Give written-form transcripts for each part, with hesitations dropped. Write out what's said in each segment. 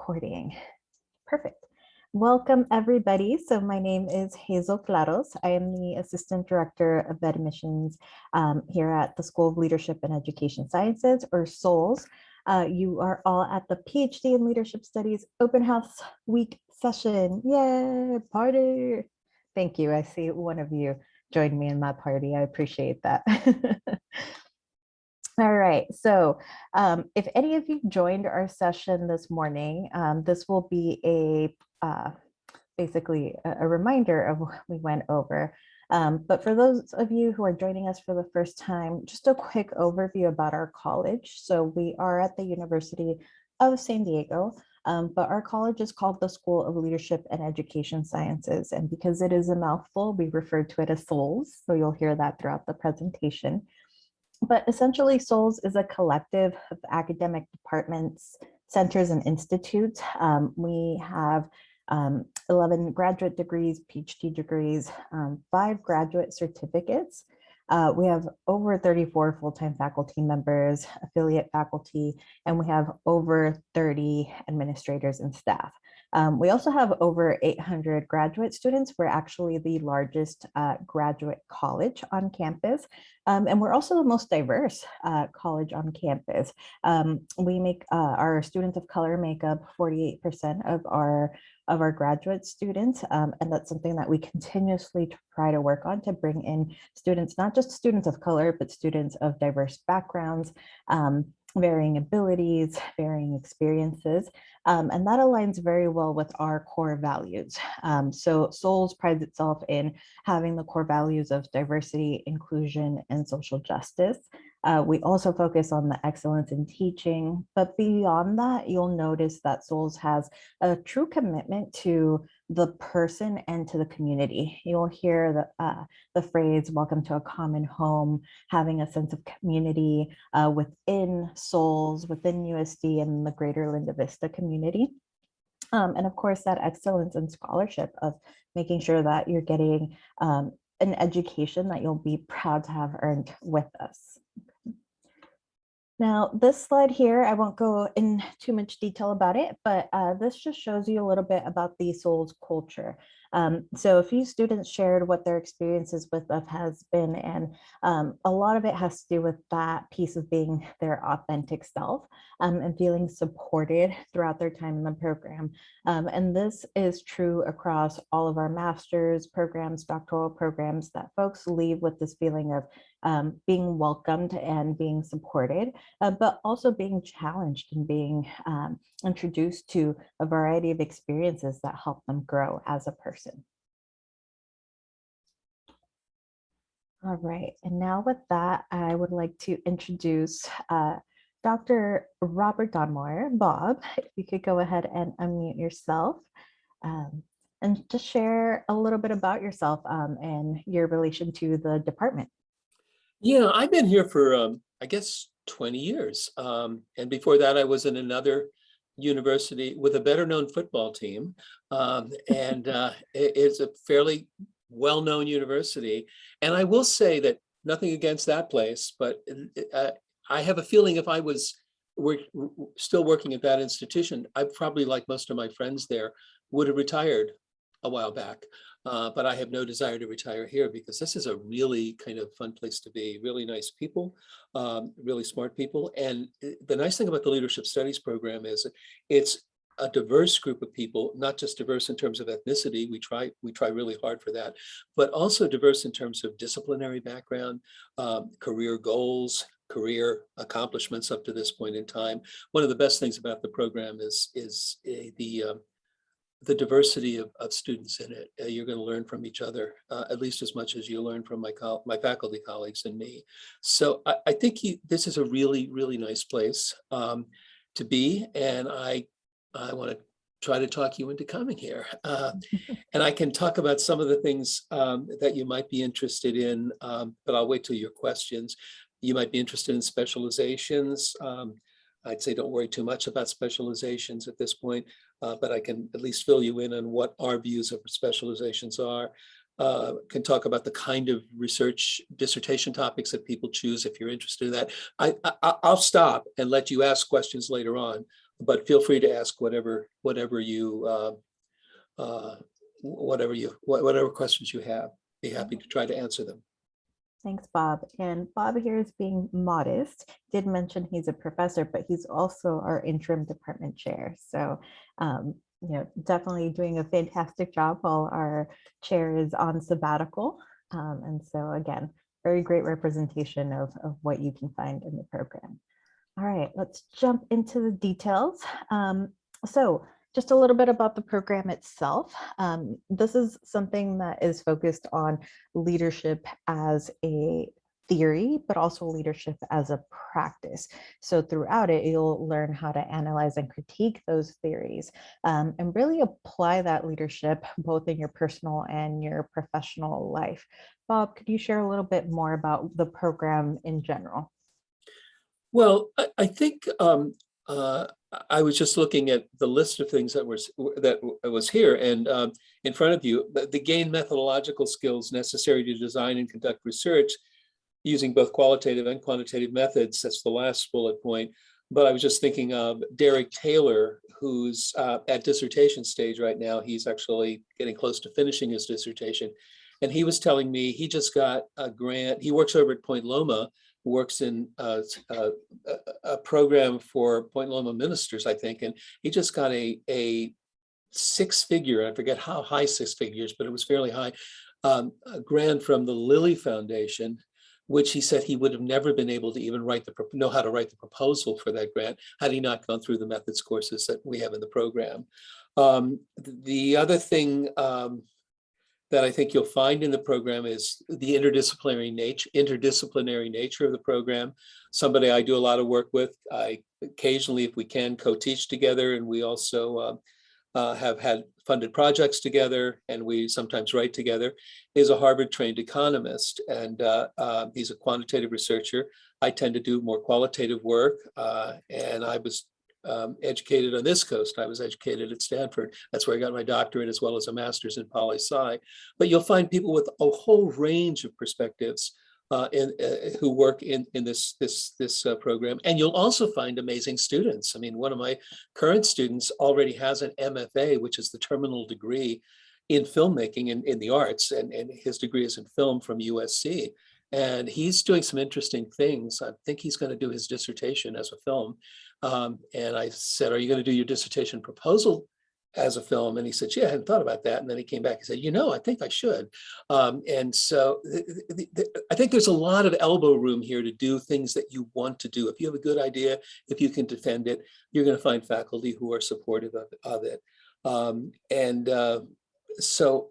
recording. Perfect. Welcome, everybody. So my name is Hazel Claros. I am the Assistant Director of Admissions here at the School of Leadership and Education Sciences, or SOLES. You are all at the PhD in Leadership Studies Open House Week session. Yay, party. Thank you. I see one of you joined me in my party. I appreciate that. All right, so if any of you joined our session this morning, this will be basically a reminder of what we went over. But for those of you who are joining us for the first time, just a quick overview about our college. So we are at the University of San Diego, but our college is called the School of Leadership and Education Sciences. And because it is a mouthful, we refer to it as SOLES. So you'll hear that throughout the presentation. But essentially, SOLES is a collective of academic departments, centers, and institutes. We have 11 graduate degrees, PhD degrees, 5 graduate certificates. We have over 34 full-time faculty members, affiliate faculty, and we have over 30 administrators and staff. We also have over 800 graduate students. We're actually the largest graduate college on campus, and we're also the most diverse college on campus. We make our students of color make up 48% of our graduate students, and that's something that we continuously try to work on, to bring in students, not just students of color, but students of diverse backgrounds, varying abilities, varying experiences, and that aligns very well with our core values. So SOLES prides itself in having the core values of diversity, inclusion, and social justice. We also focus on the excellence in teaching, but beyond that, you'll notice that SOLES has a true commitment to the person and to the community. You'll hear the phrase, welcome to a common home, having a sense of community within SOLES, within USD, and the greater Linda Vista community. And of course, that excellence in scholarship of making sure that you're getting an education that you'll be proud to have earned with us. Now, this slide here, I won't go in too much detail about it, but this just shows you a little bit about the SOLES culture. So a few students shared what their experiences with us has been, and a lot of it has to do with that piece of being their authentic self and feeling supported throughout their time in the program. And this is true across all of our master's programs, doctoral programs, that folks leave with this feeling of being welcomed and being supported, but also being challenged and being introduced to a variety of experiences that help them grow as a person. All right, and now with that, I would like to introduce Dr. Robert Donmoyer. Bob, if you could go ahead and unmute yourself and just share a little bit about yourself and your relation to the department. Yeah, I've been here for, I guess, 20 years. And before that, I was in another university with a better known football team. It's a fairly well-known university. And I will say that nothing against that place, but I have a feeling if I was still working at that institution, I probably, like most of my friends there, would have retired a while back. But I have no desire to retire here, because this is a really kind of fun place to be. Really nice people, really smart people. And the nice thing about the Leadership Studies program is it's a diverse group of people, not just diverse in terms of ethnicity. We try really hard for that, but also diverse in terms of disciplinary background, career goals, career accomplishments up to this point in time. One of the best things about the program is the diversity of students in it. You're going to learn from each other at least as much as you learn from my faculty colleagues and me. So I think this is a really, really nice place to be. And I want to try to talk you into coming here. And I can talk about some of the things that you might be interested in, but I'll wait till your questions. You might be interested in specializations. I'd say don't worry too much about specializations at this point, but I can at least fill you in on what our views of specializations are. Can talk about the kind of research dissertation topics that people choose if you're interested in that. I'll stop and let you ask questions later on, but feel free to ask whatever questions you have. Be happy to try to answer them. Thanks, Bob. And Bob here is being modest. Did mention he's a professor, but he's also our interim department chair. So, definitely doing a fantastic job while our chair is on sabbatical. And so again, very great representation of what you can find in the program. All right, let's jump into the details. So just a little bit about the program itself. This is something that is focused on leadership as a theory, but also leadership as a practice. So throughout it, you'll learn how to analyze and critique those theories, and really apply that leadership both in your personal and your professional life. Bob, could you share a little bit more about the program in general? Well, I think I was just looking at the list of things that was here, and in front of you, the gain methodological skills necessary to design and conduct research using both qualitative and quantitative methods. That's the last bullet point. But I was just thinking of Derek Taylor, who's at dissertation stage right now. He's actually getting close to finishing his dissertation. And he was telling me he just got a grant. He works over at Point Loma, works in a program for Point Loma ministers, I think. And he just got a six-figure, I forget how high six figures, but it was fairly high, a grant from the Lilly Foundation, which he said he would have never been able to even know how to write the proposal for that grant had he not gone through the methods courses that we have in the program. The other thing that I think you'll find in the program is the interdisciplinary nature of the program. Somebody I do a lot of work with. I occasionally, if we can, co-teach together, and we also have had funded projects together, and we sometimes write together, is a Harvard-trained economist, and he's a quantitative researcher. I tend to do more qualitative work, and I was educated on this coast. I was educated at Stanford. That's where I got my doctorate, as well as a master's in poli-sci. But you'll find people with a whole range of perspectives who work in this program. And you'll also find amazing students. I mean, one of my current students already has an MFA, which is the terminal degree in filmmaking in the arts, and his degree is in film from USC. And he's doing some interesting things. I think he's going to do his dissertation as a film. And I said, are you going to do your dissertation proposal as a film? And he said, yeah, I hadn't thought about that. And then he came back and said, I think I should. And so I think there's a lot of elbow room here to do things that you want to do. If you have a good idea, if you can defend it, you're going to find faculty who are supportive of it. So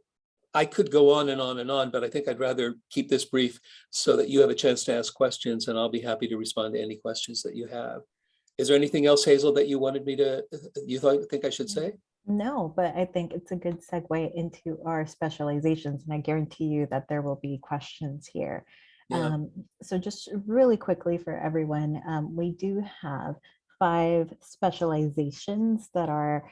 I could go on and on and on, but I think I'd rather keep this brief so that you have a chance to ask questions, and I'll be happy to respond to any questions that you have. Is there anything else, Hazel, that you wanted me to, think I should say? No, but I think it's a good segue into our specializations, and I guarantee you that there will be questions here. Yeah. So just really quickly for everyone, we do have 5 specializations that are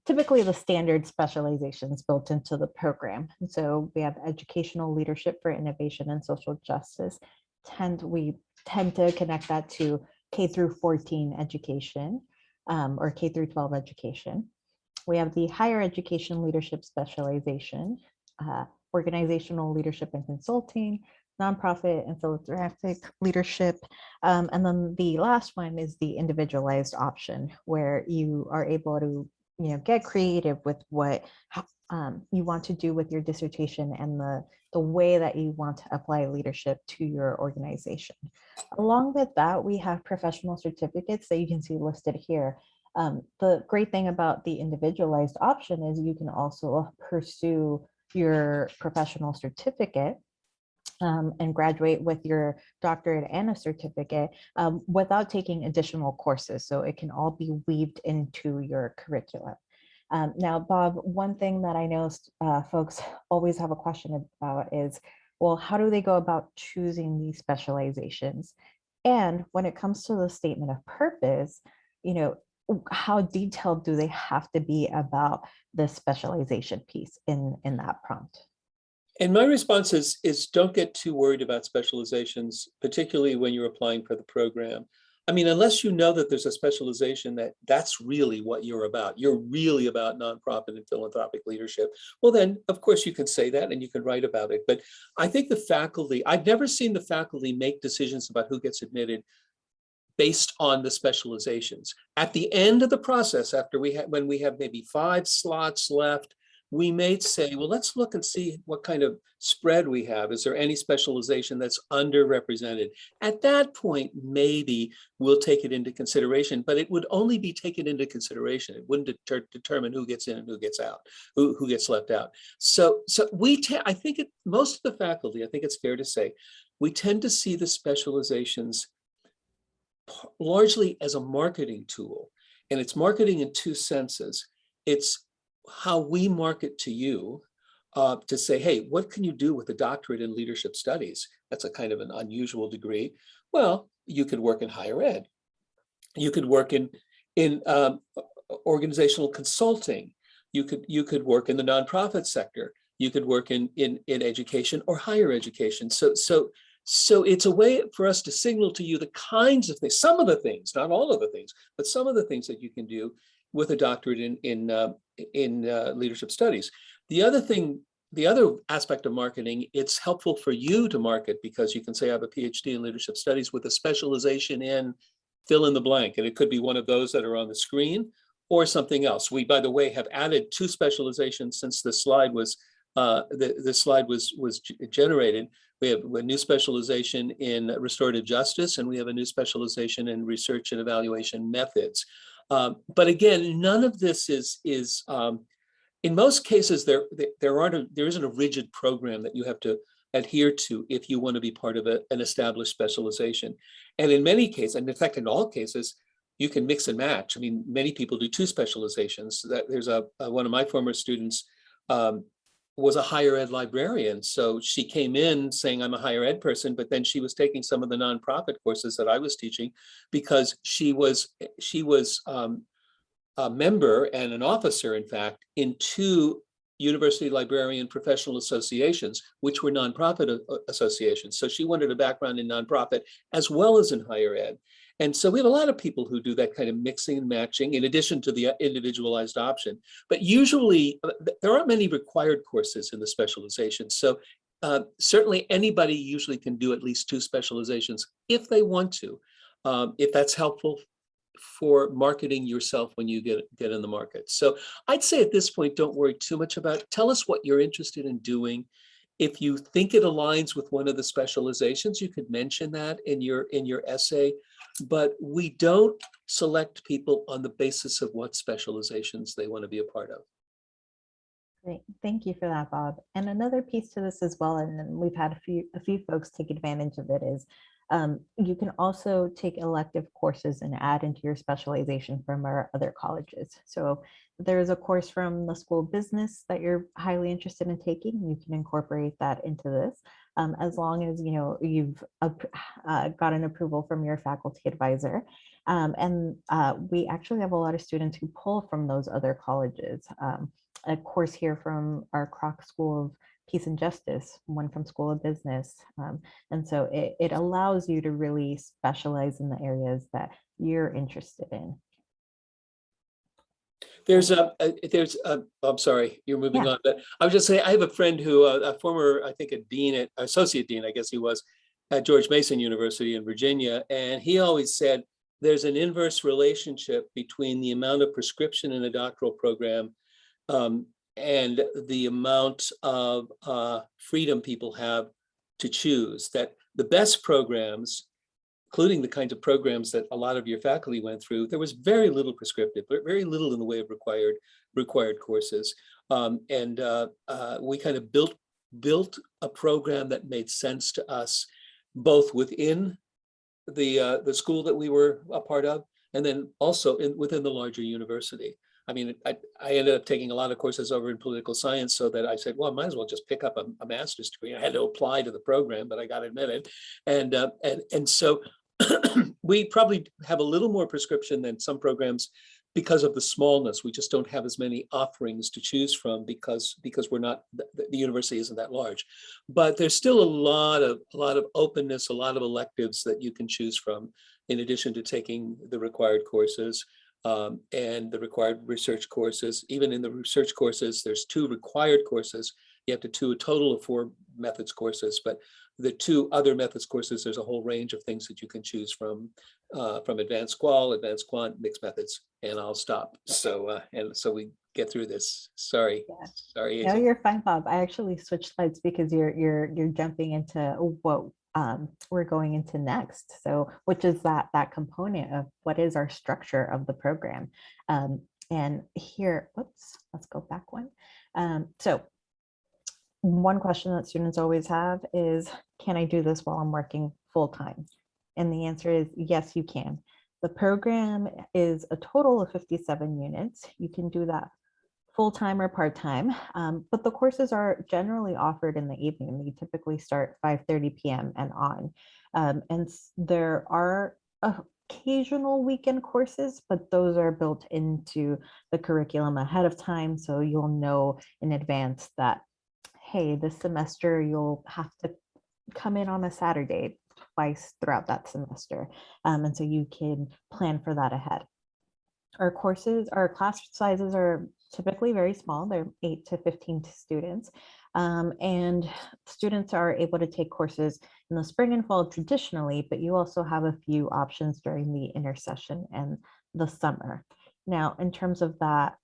typically the standard specializations built into the program. And so we have educational leadership for innovation and social justice. We tend to connect that to K through 14 education, or K through 12 education. We have the higher education leadership specialization, organizational leadership and consulting, nonprofit and philanthropic leadership. And then the last one is the individualized option, where you are able to get creative with what you want to do with your dissertation and the way that you want to apply leadership to your organization. Along with that, we have professional certificates that you can see listed here. The great thing about the individualized option is you can also pursue your professional certificate and graduate with your doctorate and a certificate without taking additional courses. So it can all be weaved into your curriculum. Now, Bob, one thing that I know folks always have a question about is, well, how do they go about choosing these specializations? And when it comes to the statement of purpose, how detailed do they have to be about the specialization piece in that prompt? And my response is don't get too worried about specializations, particularly when you're applying for the program. I mean, unless you know that there's a specialization that's really what you're about. You're really about nonprofit and philanthropic leadership. Well, then, of course, you can say that and you can write about it. But I think the faculty, I've never seen the faculty make decisions about who gets admitted based on the specializations. At the end of the process, after when we have maybe 5 slots left, we may say, well, let's look and see what kind of spread we have. Is there any specialization that's underrepresented? At that point, maybe we'll take it into consideration, but it would only be taken into consideration. It wouldn't determine who gets in and who gets out, who gets left out. So I think most of the faculty, I think it's fair to say, we tend to see the specializations largely as a marketing tool. And it's marketing in 2 senses. It's how we market to you to say, hey, what can you do with a doctorate in leadership studies? That's a kind of an unusual degree. Well, you could work in higher ed. You could work in organizational consulting. You could work in the nonprofit sector. You could work in education or higher education. So it's a way for us to signal to you the kinds of things, some of the things, not all of the things, but some of the things that you can do with a doctorate in leadership studies. The other aspect of marketing, it's helpful for you to market because you can say I have a PhD in leadership studies with a specialization in fill in the blank, and it could be one of those that are on the screen or something else. We, by the way, have added 2 specializations since the slide was generated. We have a new specialization in restorative justice, and we have a new specialization in research and evaluation methods. But again, none of this is in most cases, there isn't a rigid program that you have to adhere to if you want to be part of an established specialization. And in many cases, and in fact, in all cases, you can mix and match. I mean, many people do 2 specializations. There's one of my former students was a higher ed librarian. So she came in saying, I'm a higher ed person, but then she was taking some of the nonprofit courses that I was teaching because she was a member and an officer, in fact, in 2 university librarian professional associations, which were nonprofit associations. So she wanted a background in nonprofit as well as in higher ed. And so we have a lot of people who do that kind of mixing and matching in addition to the individualized option. But usually there aren't many required courses in the specialization. So certainly anybody usually can do at least 2 specializations if they want to, if that's helpful for marketing yourself when you get in the market. So I'd say at this point, don't worry too much about it. Tell us what you're interested in doing. If you think it aligns with one of the specializations, you could mention that in your essay, but we don't select people on the basis of what specializations they want to be a part of. Great, thank you for that, Bob. And another piece to this as well, and then we've had a few folks take advantage of it, is you can also take elective courses and add into your specialization from our other colleges. So there's a course from the School of Business that you're highly interested in taking, you can incorporate that into this, as long as you've got an approval from your faculty advisor. And we actually have a lot of students who pull from those other colleges. A course here from our Kroc School of Peace and Justice, one from School of Business. And so it allows you to really specialize in the areas that you're interested in. I'm sorry, you're moving on, but I was just saying, I have a friend who, a former, I think associate dean, I guess he was, at George Mason University in Virginia. And he always said, there's an inverse relationship between the amount of prescription in a doctoral program and the amount of freedom people have to choose. That the best programs, including the kinds of programs that a lot of your faculty went through, there was very little prescriptive, but very little in the way of required courses. We kind of built a program that made sense to us, both within the school that we were a part of, and then also within the larger university. I mean, I ended up taking a lot of courses over in political science, so that I said, well, I might as well just pick up a master's degree. I had to apply to the program, but I got admitted. And so we probably have a little more prescription than some programs because of the smallness. We just don't have as many offerings to choose from because we're not, the university isn't that large. But there's still a lot of openness, a lot of electives that you can choose from in addition to taking the required courses and the required research courses. Even in the research courses, there's 2 required courses. You have to do a total of 4 methods courses, but the 2 other methods courses, there's a whole range of things that you can choose from advanced qual, advanced quant, mixed methods, and I'll stop. So and so we get through this. Sorry, Yeah. sorry, No, AJ. you're fine, Bob. I actually switched slides because you're jumping into what we're going into next. So, which is that component of what is our structure of the program. And here, whoops, let's go back one. So one question that students always have is, can I do this while I'm working full time? And the answer is yes, you can. The program is a total of 57 units. You can do that full-time or part-time, but the courses are generally offered in the evening. They typically start 5:30 p.m. and on. And there are occasional weekend courses, but those are built into the curriculum ahead of time. So you'll know in advance that, hey, this semester you'll have to come in on a Saturday twice throughout that semester. And so you can plan for that ahead. Our class sizes are typically very small. They're 8 to 15 students. And students are able to take courses in the spring and fall traditionally, but you also have a few options during the intersession and the summer. Now, in terms of that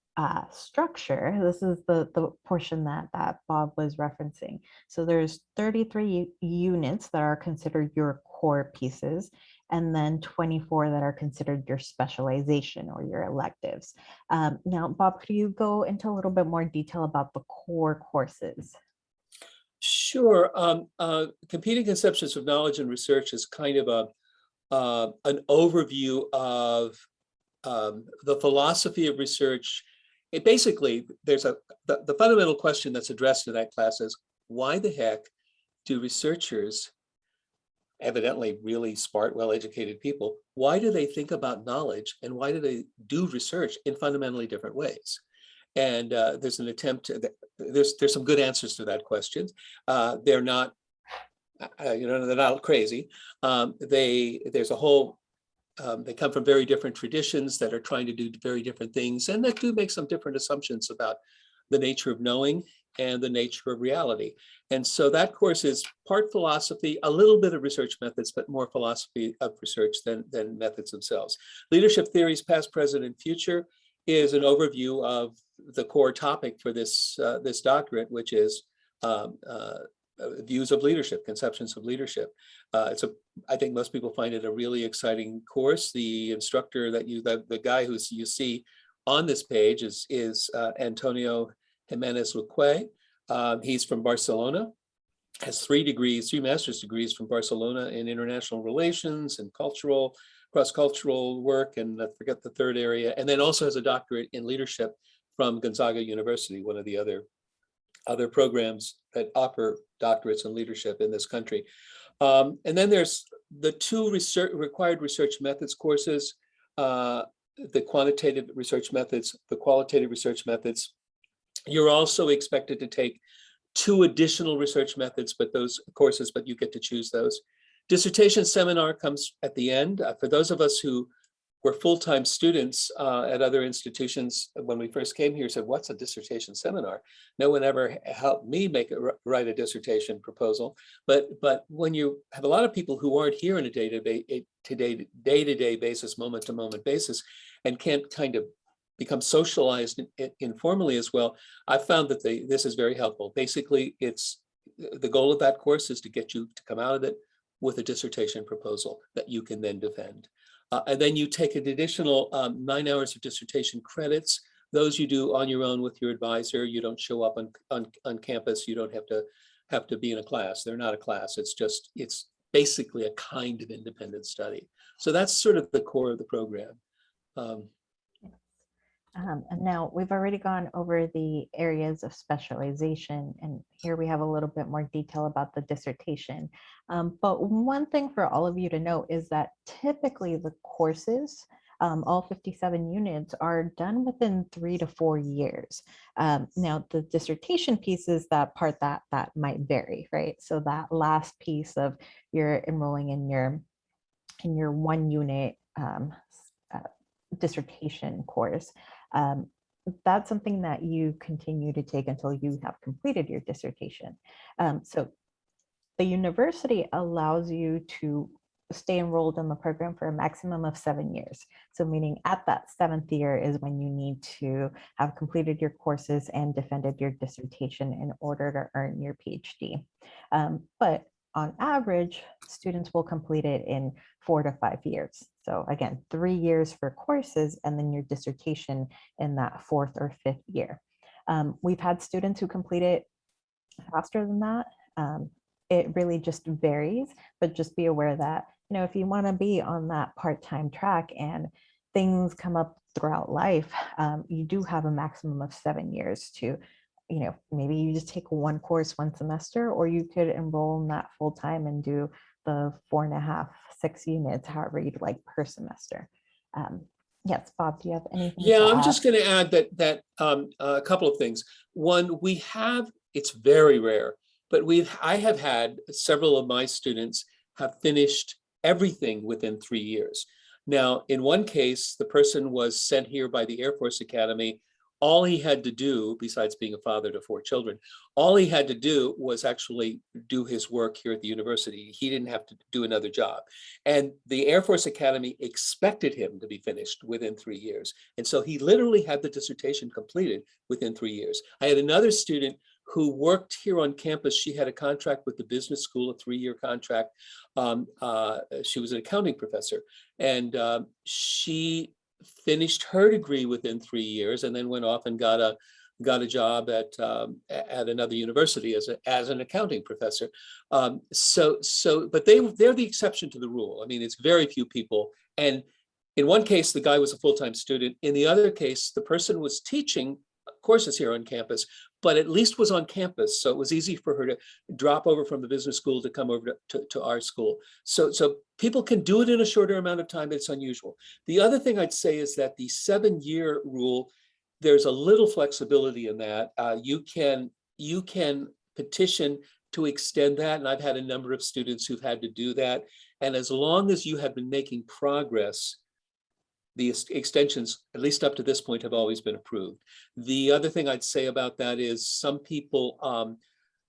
structure, this is the portion that Bob was referencing. So there's 33 units that are considered your core pieces, and then 24 that are considered your specialization or your electives. Now, Bob, could you go into a little bit more detail about the core courses? Sure. Competing conceptions of knowledge and research is kind of an overview of the philosophy of research. It basically, the fundamental question that's addressed in that class is, why the heck do researchers, evidently really smart, well-educated people, why do they think about knowledge and why do they do research in fundamentally different ways? And there's an attempt to, there's some good answers to that question. They're not, they're not crazy. There's a whole, they come from very different traditions that are trying to do very different things, and that do make some different assumptions about the nature of knowing and the nature of reality. And so that course is part philosophy, a little bit of research methods, but more philosophy of research than methods themselves. Leadership Theories, Past, Present, and Future is an overview of the core topic for this, this doctorate, which is views of leadership, conceptions of leadership. I think most people find it a really exciting course. The instructor the guy who you see on this page is Antonio Jimenez Luque. He's from Barcelona, has 3 master's degrees from Barcelona in international relations and cross-cultural work, and I forget the third area, and then also has a doctorate in leadership from Gonzaga University, one of the other programs that offer doctorates in leadership in this country. And then there's the 2 required research methods courses, the quantitative research methods, the qualitative research methods. You're also expected to take 2 additional research methods, but you get to choose those. Dissertation seminar comes at the end. For those of us who were full-time students at other institutions, when we first came here, said, what's a dissertation seminar? No one ever helped me write a dissertation proposal. But when you have a lot of people who aren't here on a day-to-day basis, moment-to-moment basis, and can't kind of become socialized informally as well, I found that this is very helpful. Basically, the goal of that course is to get you to come out of it with a dissertation proposal that you can then defend. And then you take an additional 9 hours of dissertation credits. Those you do on your own with your advisor. You don't show up on campus. You don't have to be in a class. They're not a class. It's basically a kind of independent study. So that's sort of the core of the program. And now we've already gone over the areas of specialization, and here we have a little bit more detail about the dissertation. But one thing for all of you to know is that typically the courses, all 57 units, are done within 3 to 4 years. Now the dissertation piece is that part that might vary, right? So that last piece of you're enrolling in your in your 1 unit dissertation course, that's something that you continue to take until you have completed your dissertation. So the university allows you to stay enrolled in the program for a maximum of 7 years. So meaning at that 7th year is when you need to have completed your courses and defended your dissertation in order to earn your PhD. But on average, students will complete it in 4 to 5 years. So again, 3 years for courses and then your dissertation in that 4th or 5th year. We've had students who complete it faster than that. It really just varies, but just be aware that, if you want to be on that part-time track and things come up throughout life, you do have a maximum of 7 years to, maybe you just take one course one semester, or you could enroll in that full time and do the 4.5, 6 units, however you'd like per semester. Yes, Bob, do you have anything Yeah, to I'm add? just going to add that a couple of things. One, it's very rare, but I have had several of my students have finished everything within 3 years. Now, in one case, the person was sent here by the Air Force Academy. All he had to do, besides being a father to 4 children, all he had to do was actually do his work here at the university. He didn't have to do another job. And the Air Force Academy expected him to be finished within 3 years. And so he literally had the dissertation completed within 3 years. I had another student who worked here on campus. She had a contract with the business school, a 3-year contract. She was an accounting professor, and she finished her degree within 3 years, and then went off and got a job at another university as an accounting professor. But they're the exception to the rule. I mean, it's very few people. And in one case, the guy was a full-time student. In the other case, the person was teaching courses here on campus, but at least was on campus. So it was easy for her to drop over from the business school to come over to our school. So people can do it in a shorter amount of time. It's unusual. The other thing I'd say is that the 7-year rule, there's a little flexibility in that. You can petition to extend that. And I've had a number of students who've had to do that. And as long as you have been making progress, the extensions, at least up to this point, have always been approved. The other thing I'd say about that is some people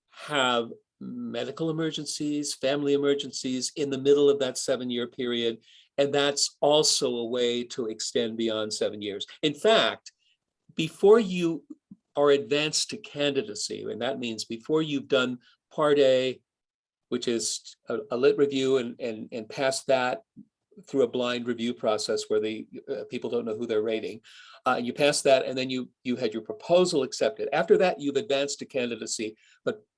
have medical emergencies, family emergencies in the middle of that 7-year period. And that's also a way to extend beyond 7 years. In fact, before you are advanced to candidacy, and that means before you've done Part A, which is a lit review, and passed that through a blind review process where the people don't know who they're rating. You pass that, and then you had your proposal accepted. After that, you've advanced to candidacy,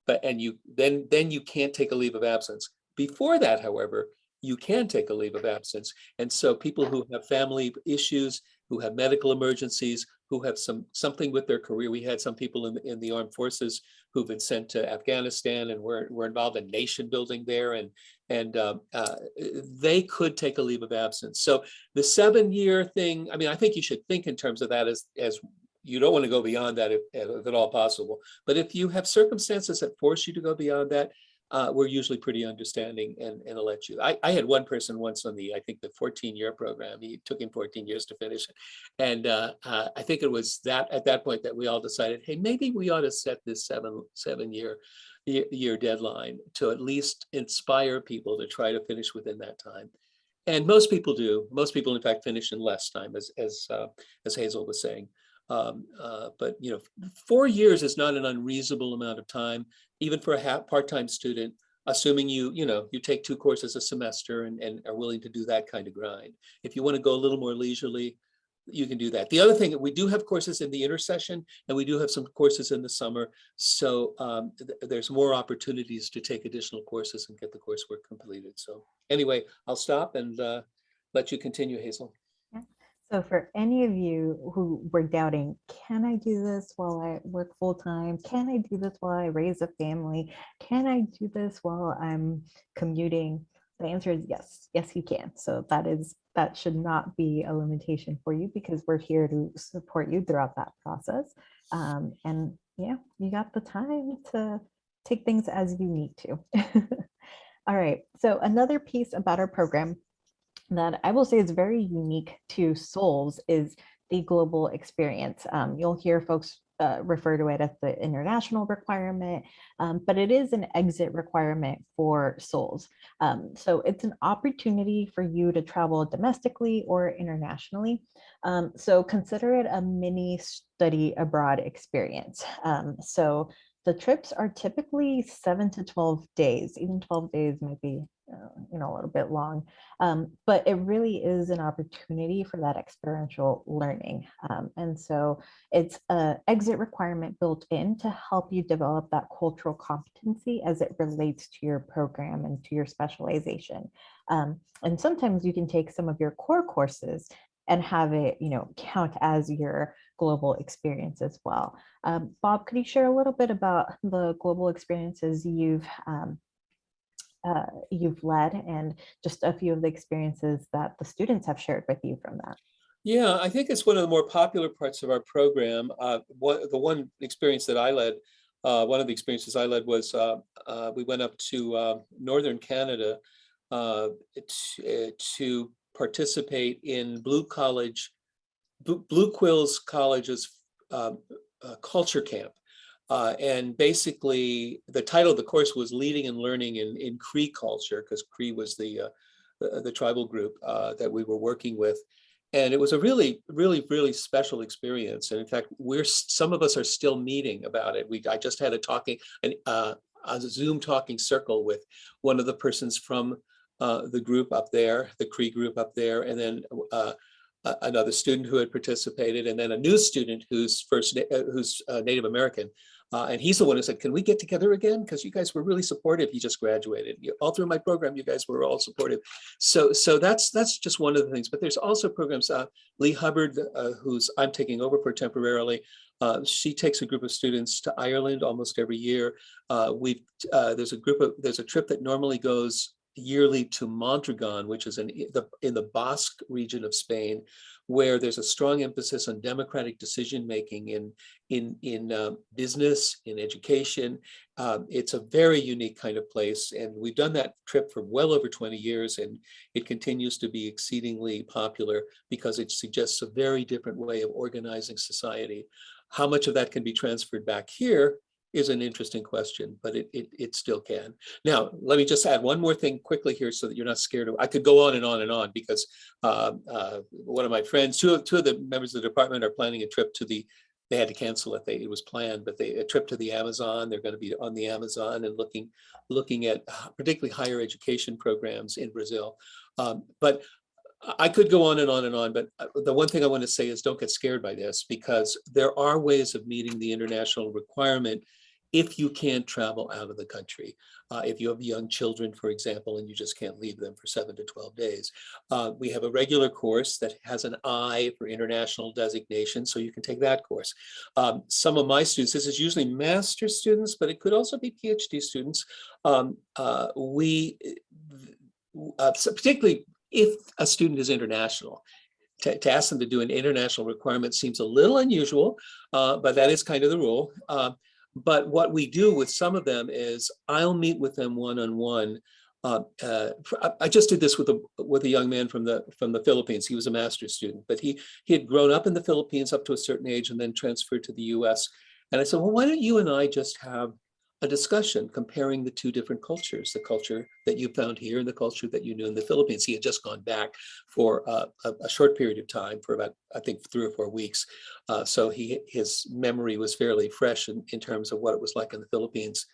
and you can't take a leave of absence. Before that, however, you can take a leave of absence. And so people who have family issues, who have medical emergencies, who have something with their career. We had some people in the armed forces who've been sent to Afghanistan and were involved in nation building there, and they could take a leave of absence. So the 7-year thing, I mean, I think you should think in terms of that as you don't want to go beyond that if at all possible. But if you have circumstances that force you to go beyond that, we're usually pretty understanding and will let you. I had one person once on I think the 14-year program. It took him 14 years to finish it. And I think it was at that point that we all decided, hey, maybe we ought to set this 7-year deadline to at least inspire people to try to finish within that time. And most people do. Most people, in fact, finish in less time, as Hazel was saying. But 4 years is not an unreasonable amount of time, even for a part-time student, assuming you take 2 courses a semester and are willing to do that kind of grind. If you want to go a little more leisurely, you can do that. The other thing that we do have courses in the intersession, and we do have some courses in the summer. So there's more opportunities to take additional courses and get the coursework completed. So anyway, I'll stop and let you continue, Hazel. So for any of you who were doubting, can I do this while I work full time? Can I do this while I raise a family? Can I do this while I'm commuting? The answer is yes. Yes, you can. So that should not be a limitation for you, because we're here to support you throughout that process. And yeah, you got the time to take things as you need to. All right. So another piece about our program that I will say is very unique to SOLES is the global experience. You'll hear folks refer to it as the international requirement, but it is an exit requirement for SOLES. So it's an opportunity for you to travel domestically or internationally. So consider it a mini study abroad experience. So the trips are typically 7 to 12 days, even 12 days might be a little bit long, but it really is an opportunity for that experiential learning. And so it's an exit requirement built in to help you develop that cultural competency as it relates to your program and to your specialization. And sometimes you can take some of your core courses and have it, count as your global experience as well. Bob, could you share a little bit about the global experiences you've led and just a few of the experiences that the students have shared with you from that? Yeah, I think it's one of the more popular parts of our program. The one experience that I led, one of the experiences I led was we went up to Northern Canada to participate in Blue Quills College's culture camp. And basically, the title of the course was Leading and Learning in Cree Culture, because Cree was the tribal group that we were working with. And it was a really, really, really special experience. And in fact, some of us are still meeting about it. I just had a Zoom talking circle with one of the persons from the group up there, the Cree group up there, and then another student who had participated, and then a new student who's Native American. And he's the one who said, can we get together again? Because you guys were really supportive. He just graduated. All through my program, you guys were all supportive. So that's just one of the things. But there's also programs. Lee Hubbard, who's I'm taking over for temporarily, she takes a group of students to Ireland almost every year. There's a trip that normally goes yearly to Mondragon, which is in the Basque region of Spain, where there's a strong emphasis on democratic decision making in business, in education. It's a very unique kind of place, and we've done that trip for well over 20 years, and it continues to be exceedingly popular because it suggests a very different way of organizing society. How much of that can be transferred back here is an interesting question, but it still can. Now, let me just add one more thing quickly here so that you're not scared. I could go on and on and on because one of my friends, two of the members of the department are planning a trip to they had to cancel it. It was planned, but a trip to the Amazon. They're going to be on the Amazon and looking at particularly higher education programs in Brazil. But I could go on and on and on, but the one thing I want to say is don't get scared by this, because there are ways of meeting the international requirement if you can't travel out of the country. If you have young children, for example, and you just can't leave them for 7 to 12 days. We have a regular course that has an I for international designation, so you can take that course. Some of my students, this is usually master's students, but it could also be PhD students. Particularly if a student is international, to ask them to do an international requirement seems a little unusual, but that is kind of the rule. But what we do with some of them is I'll meet with them one-on-one. I just did this with a young man from the Philippines. He was a master's student, but he had grown up in the Philippines up to a certain age and then transferred to the US. And I said, well, why don't you and I just have a discussion comparing the two different cultures, the culture that you found here and the culture that you knew in the Philippines. He had just gone back for a short period of time, for about, I think, 3 or 4 weeks. So his memory was fairly fresh in terms of what it was like in the Philippines,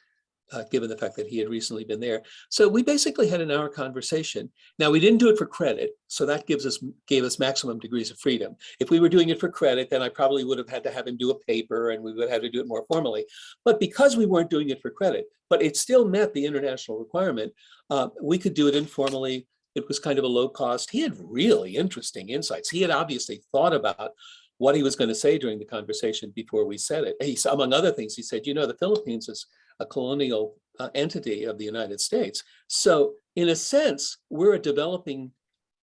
given the fact that he had recently been there. So we basically had an hour conversation. Now, we didn't do it for credit, so that gave us maximum degrees of freedom. If we were doing it for credit, then I probably would have had to have him do a paper and we would have to do it more formally. But because we weren't doing it for credit, but it still met the international requirement, we could do it informally. It was kind of a low cost. He had really interesting insights. He had obviously thought about what he was going to say during the conversation before we said it. Among other things, he said, the Philippines is a colonial entity of the United States. So in a sense, we're a developing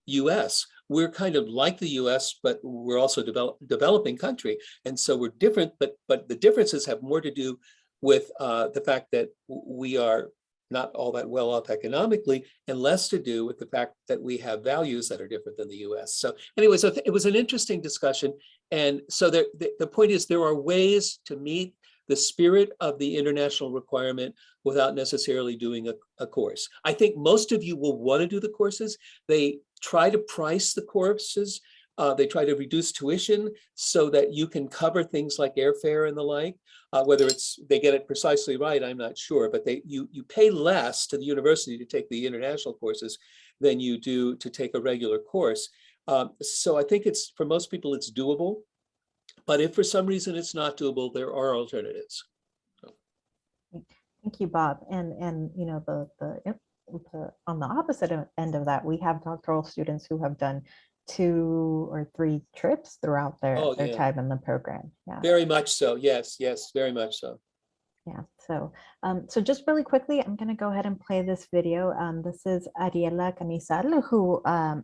US. We're kind of like the US, but we're also developing country. And so we're different, but the differences have more to do with the fact that we are not all that well off economically, and less to do with the fact that we have values that are different than the US. So anyway, so it was an interesting discussion. And so the point is there are ways to meet the spirit of the international requirement without necessarily doing a course. I think most of you will want to do the courses. They try to price the courses. They try to reduce tuition so that you can cover things like airfare and the like. Whether they get it precisely right, I'm not sure, but you pay less to the university to take the international courses than you do to take a regular course. So I think for most people, it's doable. But if for some reason it's not doable, there are alternatives. Thank you, Bob. And on the opposite end of that, we have doctoral students who have done 2 or 3 trips throughout their time in the program. Yeah. Very much so. Yes, very much so. Yeah, so just really quickly, I'm going to go ahead and play this video. This is Ariela Canizal, who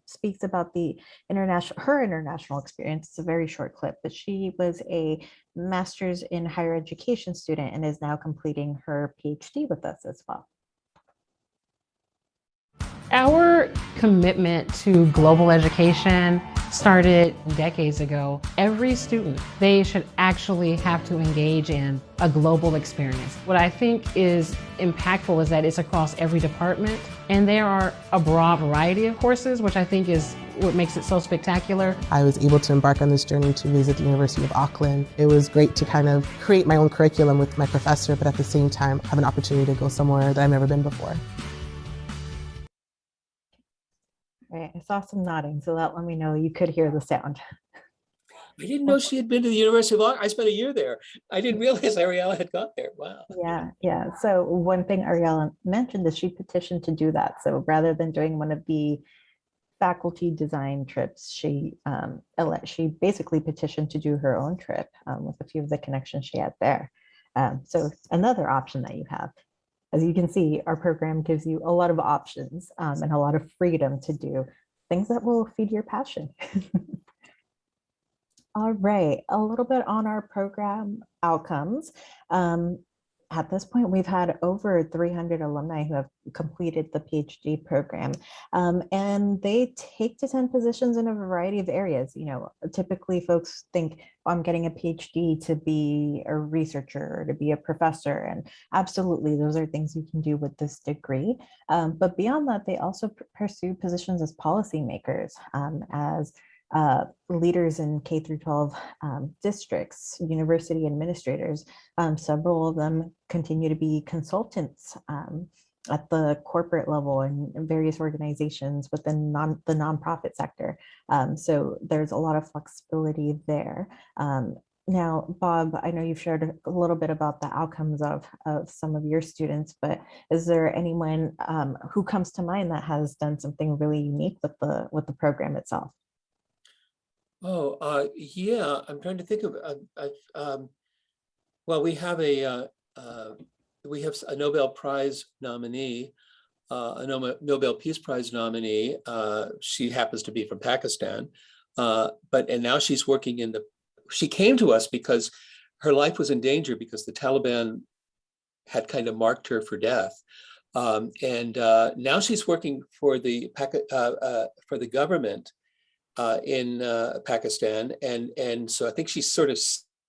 speaks about her international experience. It's a very short clip, but she was a master's in higher education student and is now completing her PhD with us as well. Our commitment to global education started decades ago. Every student, they should actually have to engage in a global experience. What I think is impactful is that it's across every department, and there are a broad variety of courses, which I think is what makes it so spectacular. I was able to embark on this journey to visit the University of Auckland. It was great to kind of create my own curriculum with my professor, but at the same time have an opportunity to go somewhere that I've never been before. Right, I saw some nodding, so that let me know you could hear the sound. I didn't know she had been to the University of Auckland. I spent a year there. I didn't realize Ariella had got there. Wow. Yeah. So one thing Ariella mentioned is she petitioned to do that. So rather than doing one of the faculty design trips, she basically petitioned to do her own trip with a few of the connections she had there. So another option that you have. As you can see, our program gives you a lot of options and a lot of freedom to do things that will feed your passion. All right, a little bit on our program outcomes. At this point, we've had over 300 alumni who have completed the PhD program, and they take to 10 positions in a variety of areas. Typically folks think, oh, I'm getting a PhD to be a researcher or to be a professor, and absolutely, those are things you can do with this degree. But beyond that, they also pursue positions as policymakers, as leaders in K through 12 districts, university administrators. Several of them continue to be consultants at the corporate level in various organizations within the nonprofit sector. So there's a lot of flexibility there. Now, Bob, I know you've shared a little bit about the outcomes of some of your students, but is there anyone who comes to mind that has done something really unique with the program itself? Oh, yeah, I'm trying to think of, well, we have a Nobel Prize nominee, a Nobel Peace Prize nominee. She happens to be from Pakistan, and now she's working she came to us because her life was in danger because the Taliban had kind of marked her for death. And now she's working for the government in Pakistan, and so I think she's sort of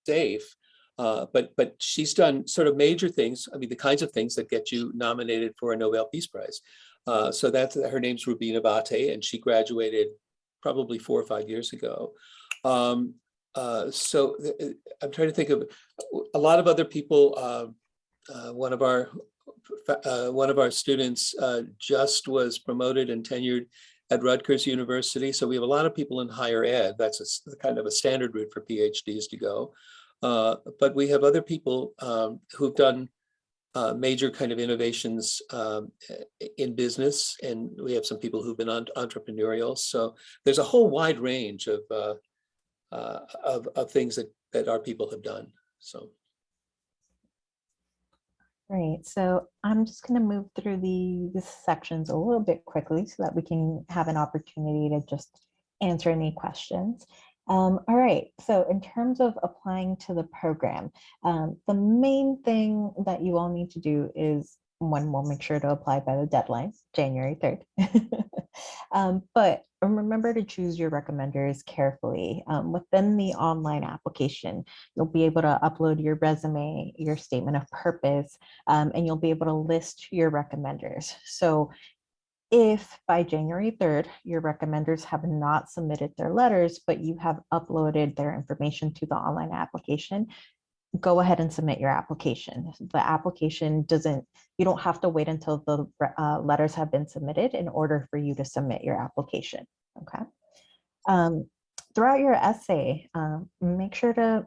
safe, but she's done sort of major things. I mean, the kinds of things that get you nominated for a Nobel Peace Prize. So her name's Rubina Bhate, and she graduated probably 4 or 5 years ago. So I'm trying to think of a lot of other people. One of our students just was promoted and tenured at Rutgers University. So we have a lot of people in higher ed. That's kind of a standard route for PhDs to go. But we have other people who've done major kind of innovations in business, and we have some people who've been entrepreneurial. So there's a whole wide range of things that our people have done. So. Great. So I'm just going to move through these sections a little bit quickly so that we can have an opportunity to just answer any questions. All right. So in terms of applying to the program, the main thing that you all need to do is one will make sure to apply by the deadline, January 3rd. But remember to choose your recommenders carefully. Within the online application, you'll be able to upload your resume, your statement of purpose, and you'll be able to list your recommenders. So if by January 3rd, your recommenders have not submitted their letters, but you have uploaded their information to the online application, go ahead and submit your application. The application doesn't, you don't have to wait until the letters have been submitted in order for you to submit your application, okay? Throughout your essay, make sure to,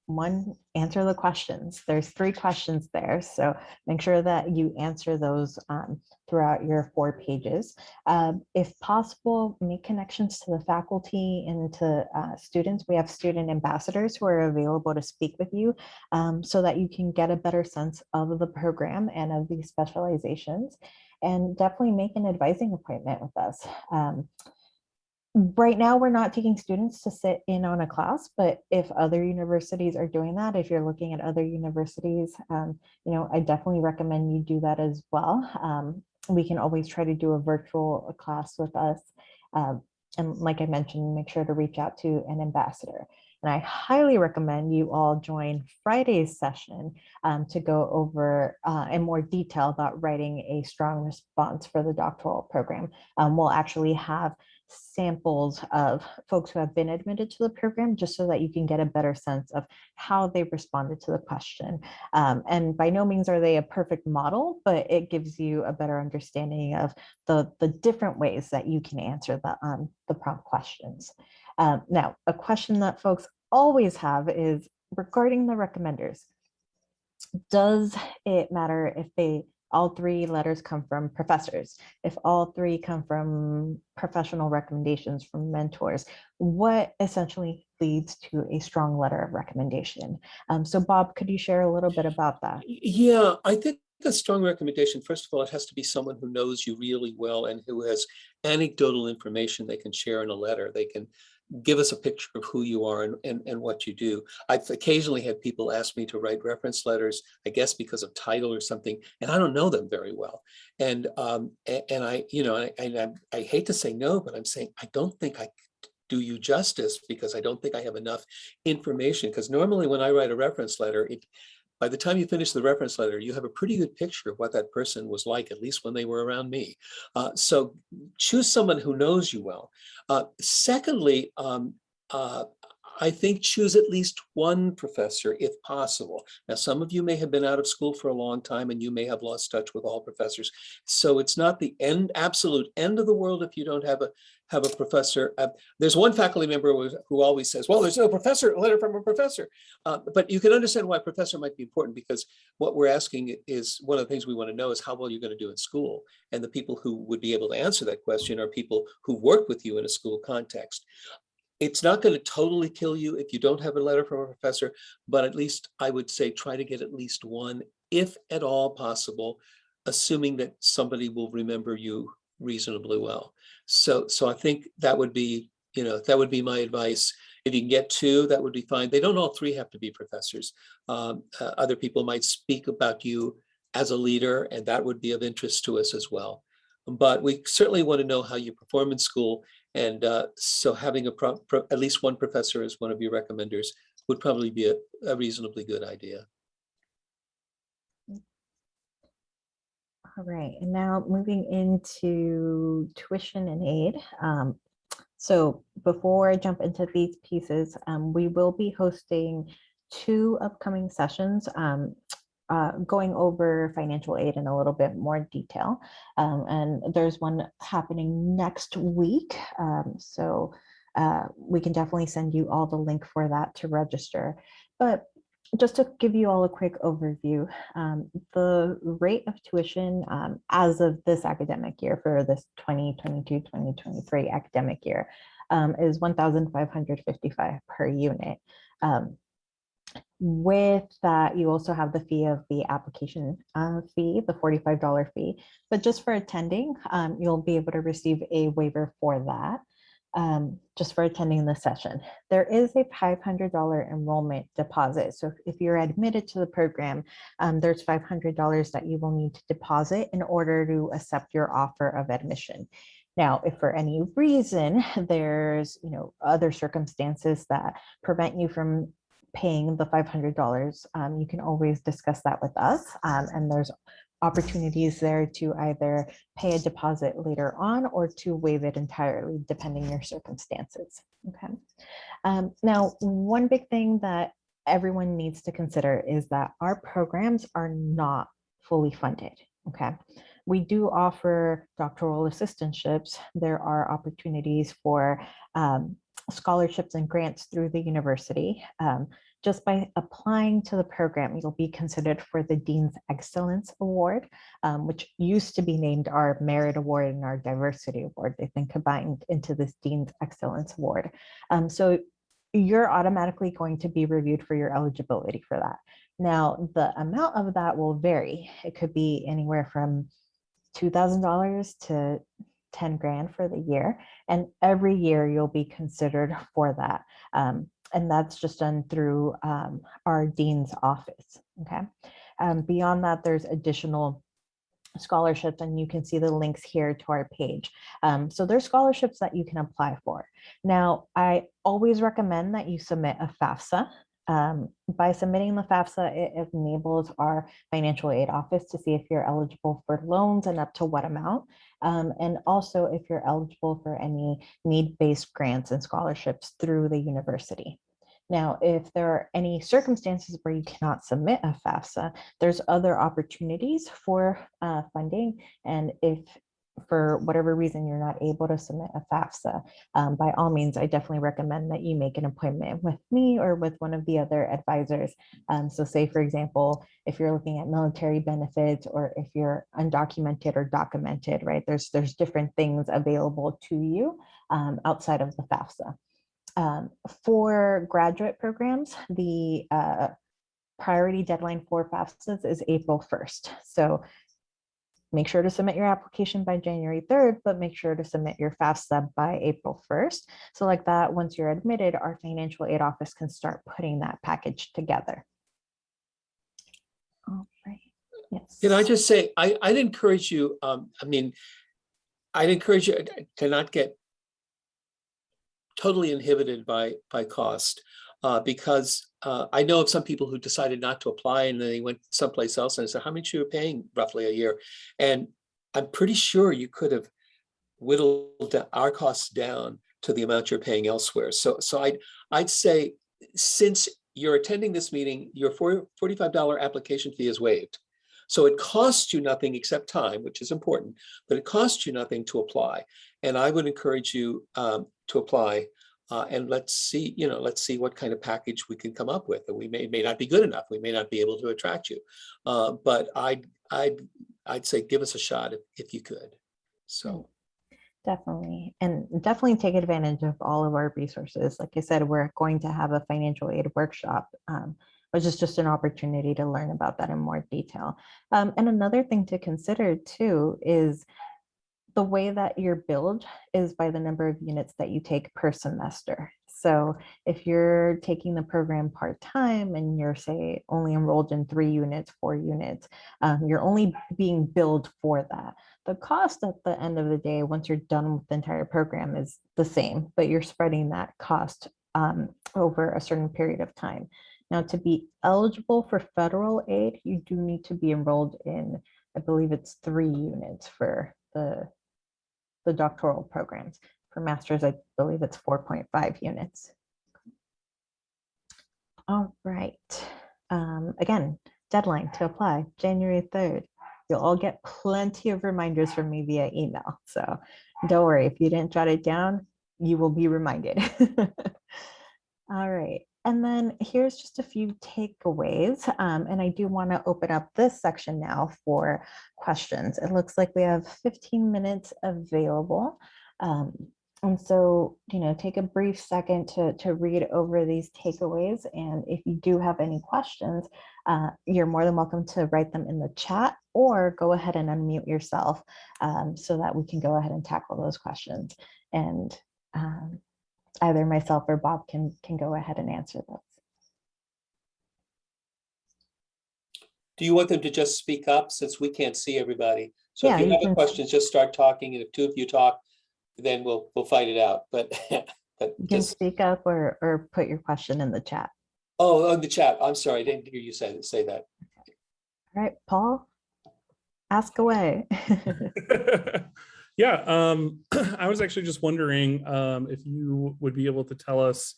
one, answer the questions. There's 3 questions there, so make sure that you answer those throughout your 4 pages. If possible, make connections to the faculty and to students. We have student ambassadors who are available to speak with you so that you can get a better sense of the program and of these specializations, and definitely make an advising appointment with us. Right now, we're not taking students to sit in on a class, but if other universities are doing that, if you're looking at other universities, I definitely recommend you do that as well. We can always try to do a virtual class with us. And like I mentioned, make sure to reach out to an ambassador. And I highly recommend you all join Friday's session to go over in more detail about writing a strong response for the doctoral program. We'll actually have samples of folks who have been admitted to the program, just so that you can get a better sense of how they responded to the question. And by no means are they a perfect model, but it gives you a better understanding of the different ways that you can answer the prompt questions. Now, a question that folks always have is regarding the recommenders. Does it matter if all 3 letters come from professors, if all 3 come from professional recommendations from mentors? What essentially leads to a strong letter of recommendation? So Bob, could you share a little bit about that? Yeah, I think a strong recommendation, first of all, it has to be someone who knows you really well and who has anecdotal information they can share in a letter. They can give us a picture of who you are and what you do. I've occasionally had people ask me to write reference letters, I guess because of title or something, and I don't know them very well. And I hate to say no, but I'm saying I don't think I do you justice, because I don't think I have enough information. Because normally when I write a reference letter, by the time you finish the reference letter, you have a pretty good picture of what that person was like, at least when they were around me. So choose someone who knows you well. Secondly, I think choose at least one professor if possible. Now, some of you may have been out of school for a long time and you may have lost touch with all professors. So it's not the absolute end of the world if you don't have a professor. There's one faculty member who always says, well, there's no professor, a letter from a professor. But you can understand why professor might be important, because what we're asking is, one of the things we want to know is how well you're going to do in school. And the people who would be able to answer that question are people who work with you in a school context. It's not going to totally kill you if you don't have a letter from a professor, but at least I would say try to get at least one, if at all possible, assuming that somebody will remember you reasonably well. So I think that would be my advice. If you can get 2, that would be fine. They don't all 3 have to be professors. Other people might speak about you as a leader, and that would be of interest to us as well. But we certainly want to know how you perform in school. And so having at least one professor as one of your recommenders would probably be a reasonably good idea. All right, and now moving into tuition and aid. So before I jump into these pieces, we will be hosting 2 upcoming sessions going over financial aid in a little bit more detail. And there's one happening next week. So we can definitely send you all the link for that to register. But just to give you all a quick overview, the rate of tuition as of this academic year, for this 2022-2023 academic year, is $1,555 per unit. With that, you also have the fee of the application fee, the $45 fee. But just for attending, you'll be able to receive a waiver for that. just for attending the session. There is a $500 enrollment deposit. So if you're admitted to the program, there's $500 that you will need to deposit in order to accept your offer of admission. Now, if for any reason there's other circumstances that prevent you from paying the $500, you can always discuss that with us. And there's opportunities there to either pay a deposit later on or to waive it entirely, depending your circumstances. Okay. Now, one big thing that everyone needs to consider is that our programs are not fully funded. Okay. We do offer doctoral assistantships. There are opportunities for scholarships and grants through the university. Just by applying to the program, you'll be considered for the Dean's Excellence Award, which used to be named our Merit Award and our Diversity Award. They've been combined into this Dean's Excellence Award. So you're automatically going to be reviewed for your eligibility for that. Now, the amount of that will vary. It could be anywhere from $2,000 to 10 grand for the year. And every year you'll be considered for that. And that's just done through our dean's office. Okay. Beyond that, there's additional scholarships, and you can see the links here to our page. So there's scholarships that you can apply for. Now, I always recommend that you submit a FAFSA. By submitting the FAFSA, it enables our financial aid office to see if you're eligible for loans and up to what amount, and also if you're eligible for any need-based grants and scholarships through the university. Now, if there are any circumstances where you cannot submit a FAFSA, there's other opportunities for funding, and if for whatever reason you're not able to submit a FAFSA, by all means, I definitely recommend that you make an appointment with me or with one of the other advisors. So say, for example, if you're looking at military benefits, or if you're undocumented or documented, right? There's different things available to you outside of the FAFSA. For graduate programs, the priority deadline for FAFSAs is April 1st. So make sure to submit your application by January 3rd, but make sure to submit your FAFSA by April 1st. So like that, once you're admitted, our financial aid office can start putting that package together. All right. Yes. Can I just say, I'd encourage you, I'd encourage you to not get totally inhibited by cost, because I know of some people who decided not to apply and then they went someplace else and said, how much you were paying roughly a year? And I'm pretty sure you could have whittled our costs down to the amount you're paying elsewhere. So I'd say, since you're attending this meeting, your $45 application fee is waived. So it costs you nothing except time, which is important, but it costs you nothing to apply. And I would encourage you to apply. And let's see what kind of package we can come up with. And we may not be good enough. We may not be able to attract you, but I'd say give us a shot if you could. So definitely, and definitely take advantage of all of our resources. Like I said, we're going to have a financial aid workshop, which is just an opportunity to learn about that in more detail. And another thing to consider too is the way that you're billed is by the number of units that you take per semester. So if you're taking the program part-time and you're, say, only enrolled in 3 units, 4 units, you're only being billed for that. The cost at the end of the day, once you're done with the entire program, is the same, but you're spreading that cost over a certain period of time. Now, to be eligible for federal aid, you do need to be enrolled in, I believe it's 3 units for the doctoral programs. For master's, I believe it's 4.5 units. All right. Again, deadline to apply, January 3rd. You'll all get plenty of reminders from me via email. So don't worry, if you didn't jot it down, you will be reminded. All right. And then here's just a few takeaways. And I do want to open up this section now for questions. It looks like we have 15 minutes available. And so, take a brief second to read over these takeaways. And if you do have any questions, you're more than welcome to write them in the chat or go ahead and unmute yourself so that we can go ahead and tackle those questions. And Either myself or Bob can go ahead and answer those. Do you want them to just speak up since we can't see everybody? So Yeah, if you you have a can- question, just start talking, and if two of you talk, then we'll fight it out. But You can just, speak up or put your question in the chat. oh, in the chat. I'm sorry, I didn't hear you say that. All right, Paul, ask away. Yeah, I was actually just wondering if you would be able to tell us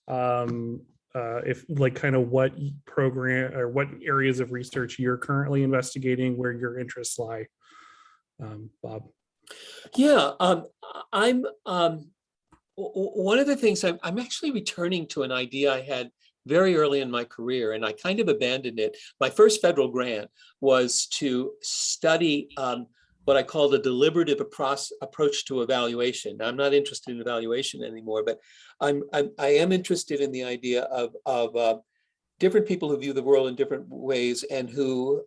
if like kind of what program or what areas of research you're currently investigating, where your interests lie, Bob. Yeah, I'm one of the things I'm actually returning to an idea I had very early in my career, and I kind of abandoned it. My first federal grant was to study what I call the deliberative approach to evaluation. Now, I'm not interested in evaluation anymore, but I am interested in the idea of different people who view the world in different ways and who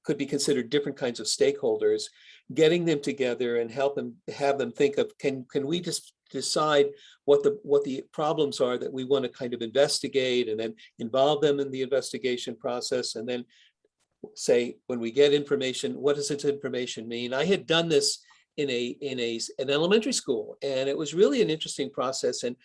could be considered different kinds of stakeholders, getting them together and have them think of, can we just decide what the problems are that we want to kind of investigate, and then involve them in the investigation process, and then say, when we get information, what does this information mean? I had done this in an elementary school, and it was really an interesting process. And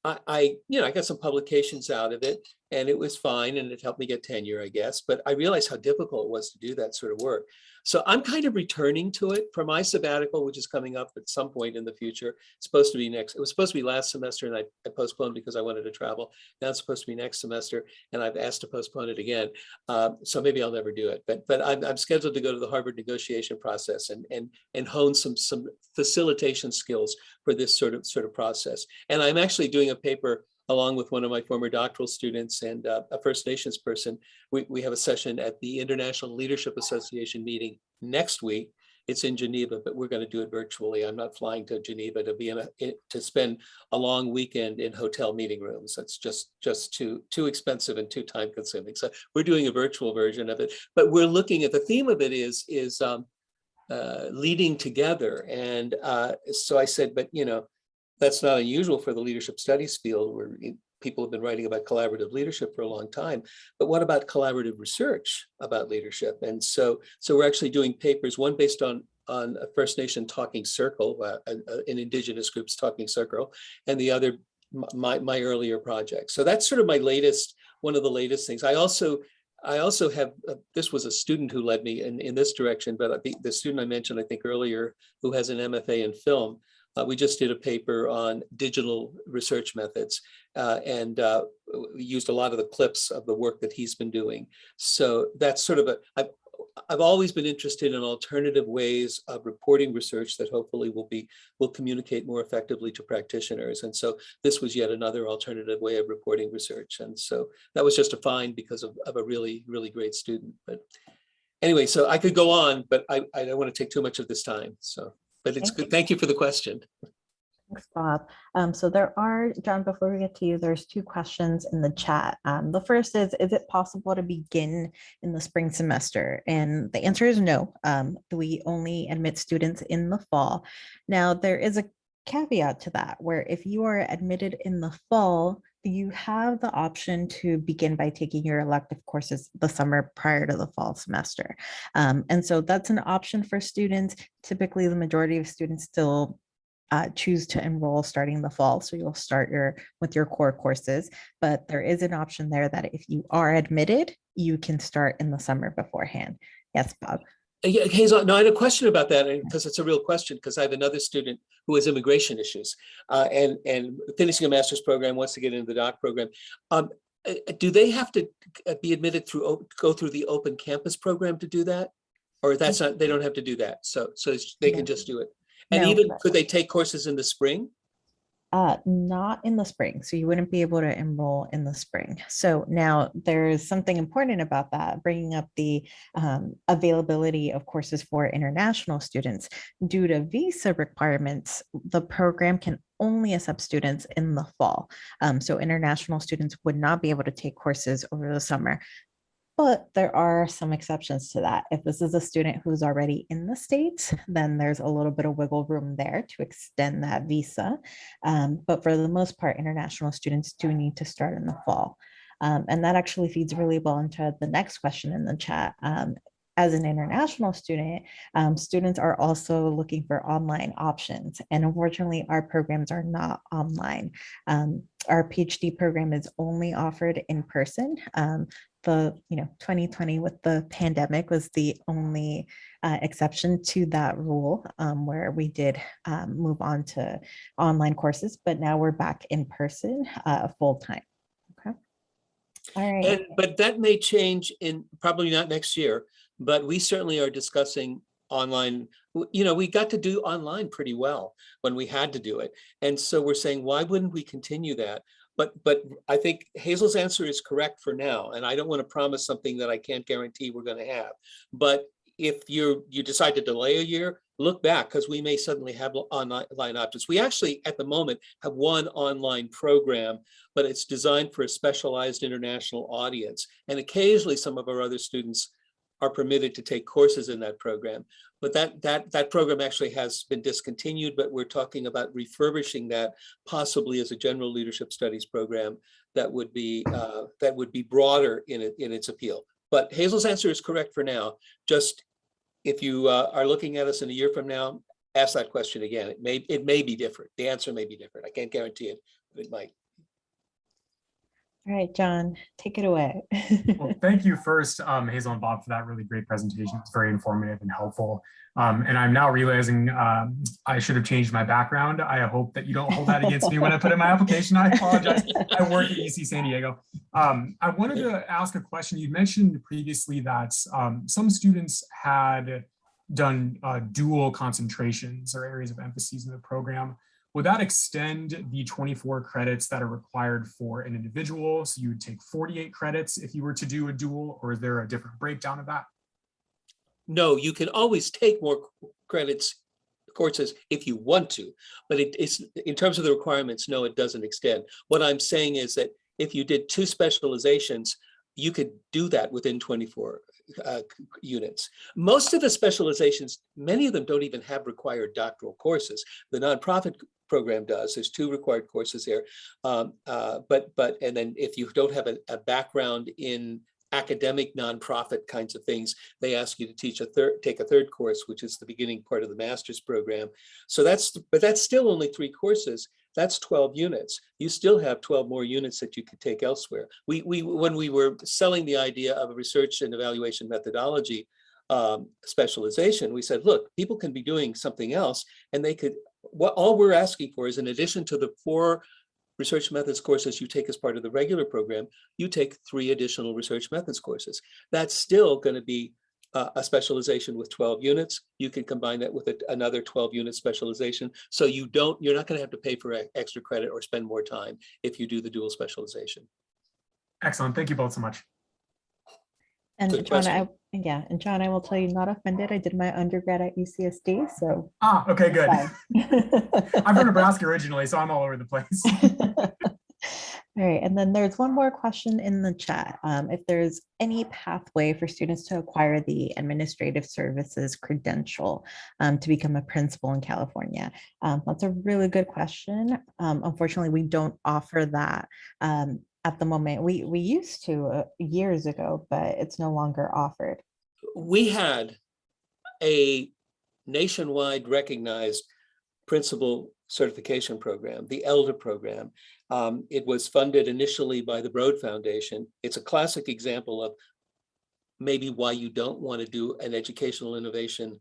I got some publications out of it, and it was fine, and it helped me get tenure, I guess. But I realized how difficult it was to do that sort of work. So I'm kind of returning to it for my sabbatical, which is coming up at some point in the future. It's supposed to be it was supposed to be last semester, and I postponed because I wanted to travel. Now it's supposed to be next semester, and I've asked to postpone it again. So maybe I'll never do it. But I'm scheduled to go to the Harvard negotiation process and hone some facilitation skills for this sort of process. And I'm actually doing a paper along with one of my former doctoral students and a First Nations person. We have a session at the International Leadership Association meeting next week. It's in Geneva, but we're going to do it virtually. I'm not flying to Geneva to spend a long weekend in hotel meeting rooms. That's just too expensive and too time consuming. So we're doing a virtual version of it, but we're looking at the theme of it is leading together. And so I said, but that's not unusual for the leadership studies field, where people have been writing about collaborative leadership for a long time. But what about collaborative research about leadership? And so we're actually doing papers, one based on a First Nation talking circle, an Indigenous groups talking circle, and the other my earlier project. So that's sort of one of the latest things. I also have, this was a student who led me in this direction, but the student I mentioned, I think earlier, who has an MFA in film, we just did a paper on digital research methods, and we used a lot of the clips of the work that he's been doing. So that's sort of I've always been interested in alternative ways of reporting research that hopefully will communicate more effectively to practitioners. And so this was yet another alternative way of reporting research. And so that was just a find because of a really, really great student. But anyway, so I could go on, but I don't want to take too much of this time. So, but it's good. Thank you for the question. Thanks, Bob. So there are, John, before we get to you, there's two questions in the chat. The first is it possible to begin in the spring semester? And the answer is no. We only admit students in the fall. Now, there is a caveat to that, where if you are admitted in the fall, you have the option to begin by taking your elective courses the summer prior to the fall semester. And so that's an option for students. Typically, the majority of students still choose to enroll starting the fall. So you'll start with your core courses, but there is an option there that if you are admitted, you can start in the summer beforehand. Yes, Bob. Yeah, Hazel, no, I had a question about that, because it's a real question, because I have another student who has immigration issues and finishing a master's program, wants to get into the doc program. Do they have to be admitted go through the open campus program to do that? Or that's not, they don't have to do that. So they can just do it. And No. even could they take courses in the spring? Not in the spring. So you wouldn't be able to enroll in the spring. So now there's something important about that, bringing up the availability of courses for international students. Due to visa requirements, the program can only accept students in the fall. So international students would not be able to take courses over the summer. But there are some exceptions to that. If this is a student who's already in the States, then there's a little bit of wiggle room there to extend that visa. But for the most part, international students do need to start in the fall. And that actually feeds really well into the next question in the chat. As an international student, students are also looking for online options. And unfortunately, our programs are not online. Our PhD program is only offered in person. The 2020 with the pandemic was the only exception to that rule, where we did move on to online courses, but now we're back in person full time. Okay. All right. But that may change in probably not next year, but we certainly are discussing online. We got to do online pretty well when we had to do it. And so we're saying, why wouldn't we continue that? But I think Hazel's answer is correct for now. And I don't want to promise something that I can't guarantee we're going to have. But if you decide to delay a year, look back, because we may suddenly have online options. We actually, at the moment, have one online program, but it's designed for a specialized international audience. And occasionally some of our other students are permitted to take courses in that program. But that program actually has been discontinued, but we're talking about refurbishing that possibly as a general leadership studies program that would be broader in its appeal. But Hazel's answer is correct for now. Just if you are looking at us in a year from now, ask that question again. It may be different. The answer may be different. I can't guarantee it, but it might. All right, John, take it away. Well, thank you first, Hazel and Bob, for that really great presentation. It's very informative and helpful. And I'm now realizing I should have changed my background. I hope that you don't hold that against me when I put in my application. I apologize. I work at UC San Diego. I wanted to ask a question. You mentioned previously that some students had done dual concentrations or areas of emphasis in the program. Would that extend the 24 credits that are required for an individual? So you would take 48 credits if you were to do a dual, or is there a different breakdown of that? No, you can always take more courses if you want to, but it's in terms of the requirements, no, it doesn't extend. What I'm saying is that if you did 2 specializations, you could do that within 24 units. Most of the specializations, many of them don't even have required doctoral courses. The nonprofit program does. There's 2 required courses there. And then if you don't have a background in academic nonprofit kinds of things, they ask you to take a third course, which is the beginning part of the master's program. So that's still only 3 courses. That's 12 units. You still have 12 more units that you could take elsewhere. When we were selling the idea of a research and evaluation methodology specialization, we said, look, people can be doing something else, and they could. All we're asking for is, in addition to the 4 research methods courses you take as part of the regular program, you take 3 additional research methods courses. That's still going to be a specialization with 12 units. You can combine that with another 12-unit specialization. So you're not going to have to pay for extra credit or spend more time if you do the dual specialization. Excellent. Thank you both so much. And Good John, question. and John, I will tell you, not offended. I did my undergrad at UCSD, so. Okay, good. Fine. I'm from Nebraska originally, so I'm all over the place. All right, and then there's one more question in the chat. If there's any pathway for students to acquire the administrative services credential to become a principal in California. That's a really good question. Unfortunately, we don't offer that at the moment. We used to years ago, but it's no longer offered. We had a nationwide recognized principal certification program, the ELDA program. It was funded initially by the Broad Foundation. It's a classic example of maybe why you don't want to do an educational innovation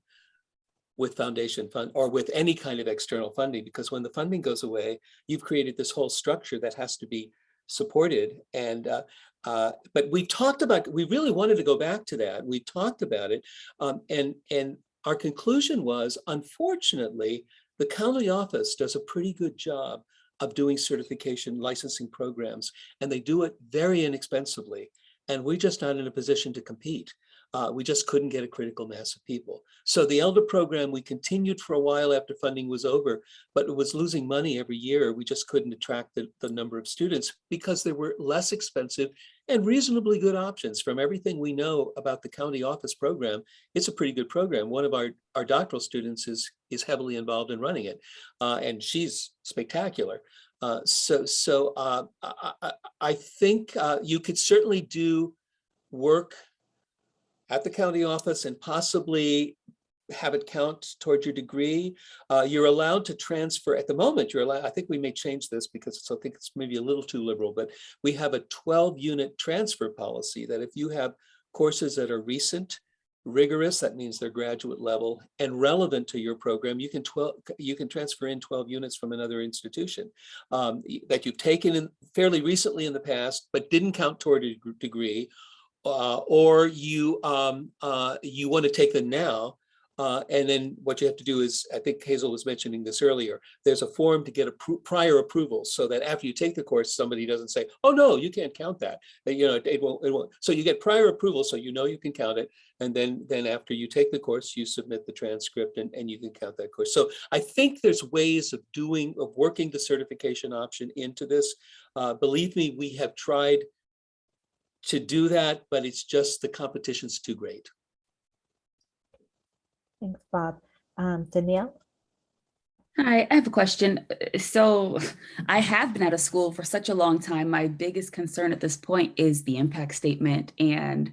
with foundation fund or with any kind of external funding, because when the funding goes away, you've created this whole structure that has to be supported. And but we really wanted to go back to that. We talked about it, and our conclusion was, unfortunately, the county office does a pretty good job of doing certification licensing programs, and they do it very inexpensively. And we're just not in a position to compete. We just couldn't get a critical mass of people. So the ELDA program, we continued for a while after funding was over, but it was losing money every year. We just couldn't attract the number of students because they were less expensive and reasonably good options. From everything we know about the county office program, it's a pretty good program. One of our doctoral students is heavily involved in running it, and she's spectacular. I think you could certainly do work at the county office and possibly have it count towards your degree. You're allowed to transfer at the moment. You're allowed, I think we may change this because I think it's maybe a little too liberal, but we have a 12-unit transfer policy that if you have courses that are recent, rigorous, that means they're graduate level, and relevant to your program, you can transfer in 12 units from another institution that you've taken in fairly recently in the past, but didn't count toward a degree, or you want to take them now. And then what you have to do is, I think Hazel was mentioning this earlier, there's a form to get a prior approval so that after you take the course, somebody doesn't say, oh no, you can't count that. It won't. So you get prior approval so you know you can count it. And then after you take the course, you submit the transcript and you can count that course. So I think there's ways of working the certification option into this. Believe me, we have tried to do that, but it's just the competition's too great. Thanks, Bob. Danielle? Hi, I have a question. So I have been out of school for such a long time. My biggest concern at this point is the impact statement and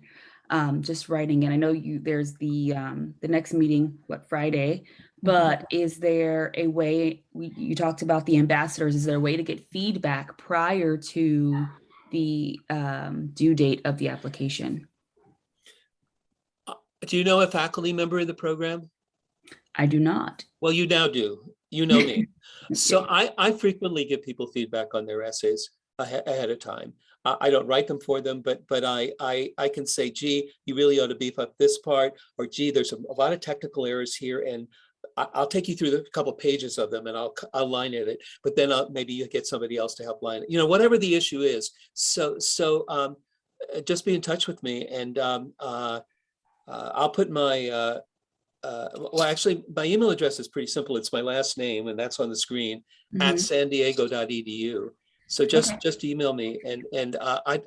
just writing it. I know there's the next meeting, Friday, but is there a way, you talked about the ambassadors, is there a way to get feedback prior to the due date of the application? Do you know a faculty member in the program? I do not. Well, you now do. You know me. So I frequently give people feedback on their essays ahead of time. I don't write them for them, but I can say, gee, you really ought to beef up this part, or gee, there's a lot of technical errors here, and I'll take you through a couple of pages of them and I'll line edit, but then maybe you get somebody else to help line it, whatever the issue is. So just be in touch with me, and I'll put my, well, actually, my email address is pretty simple. It's my last name, and that's on the screen, at sandiego.edu. So just email me, and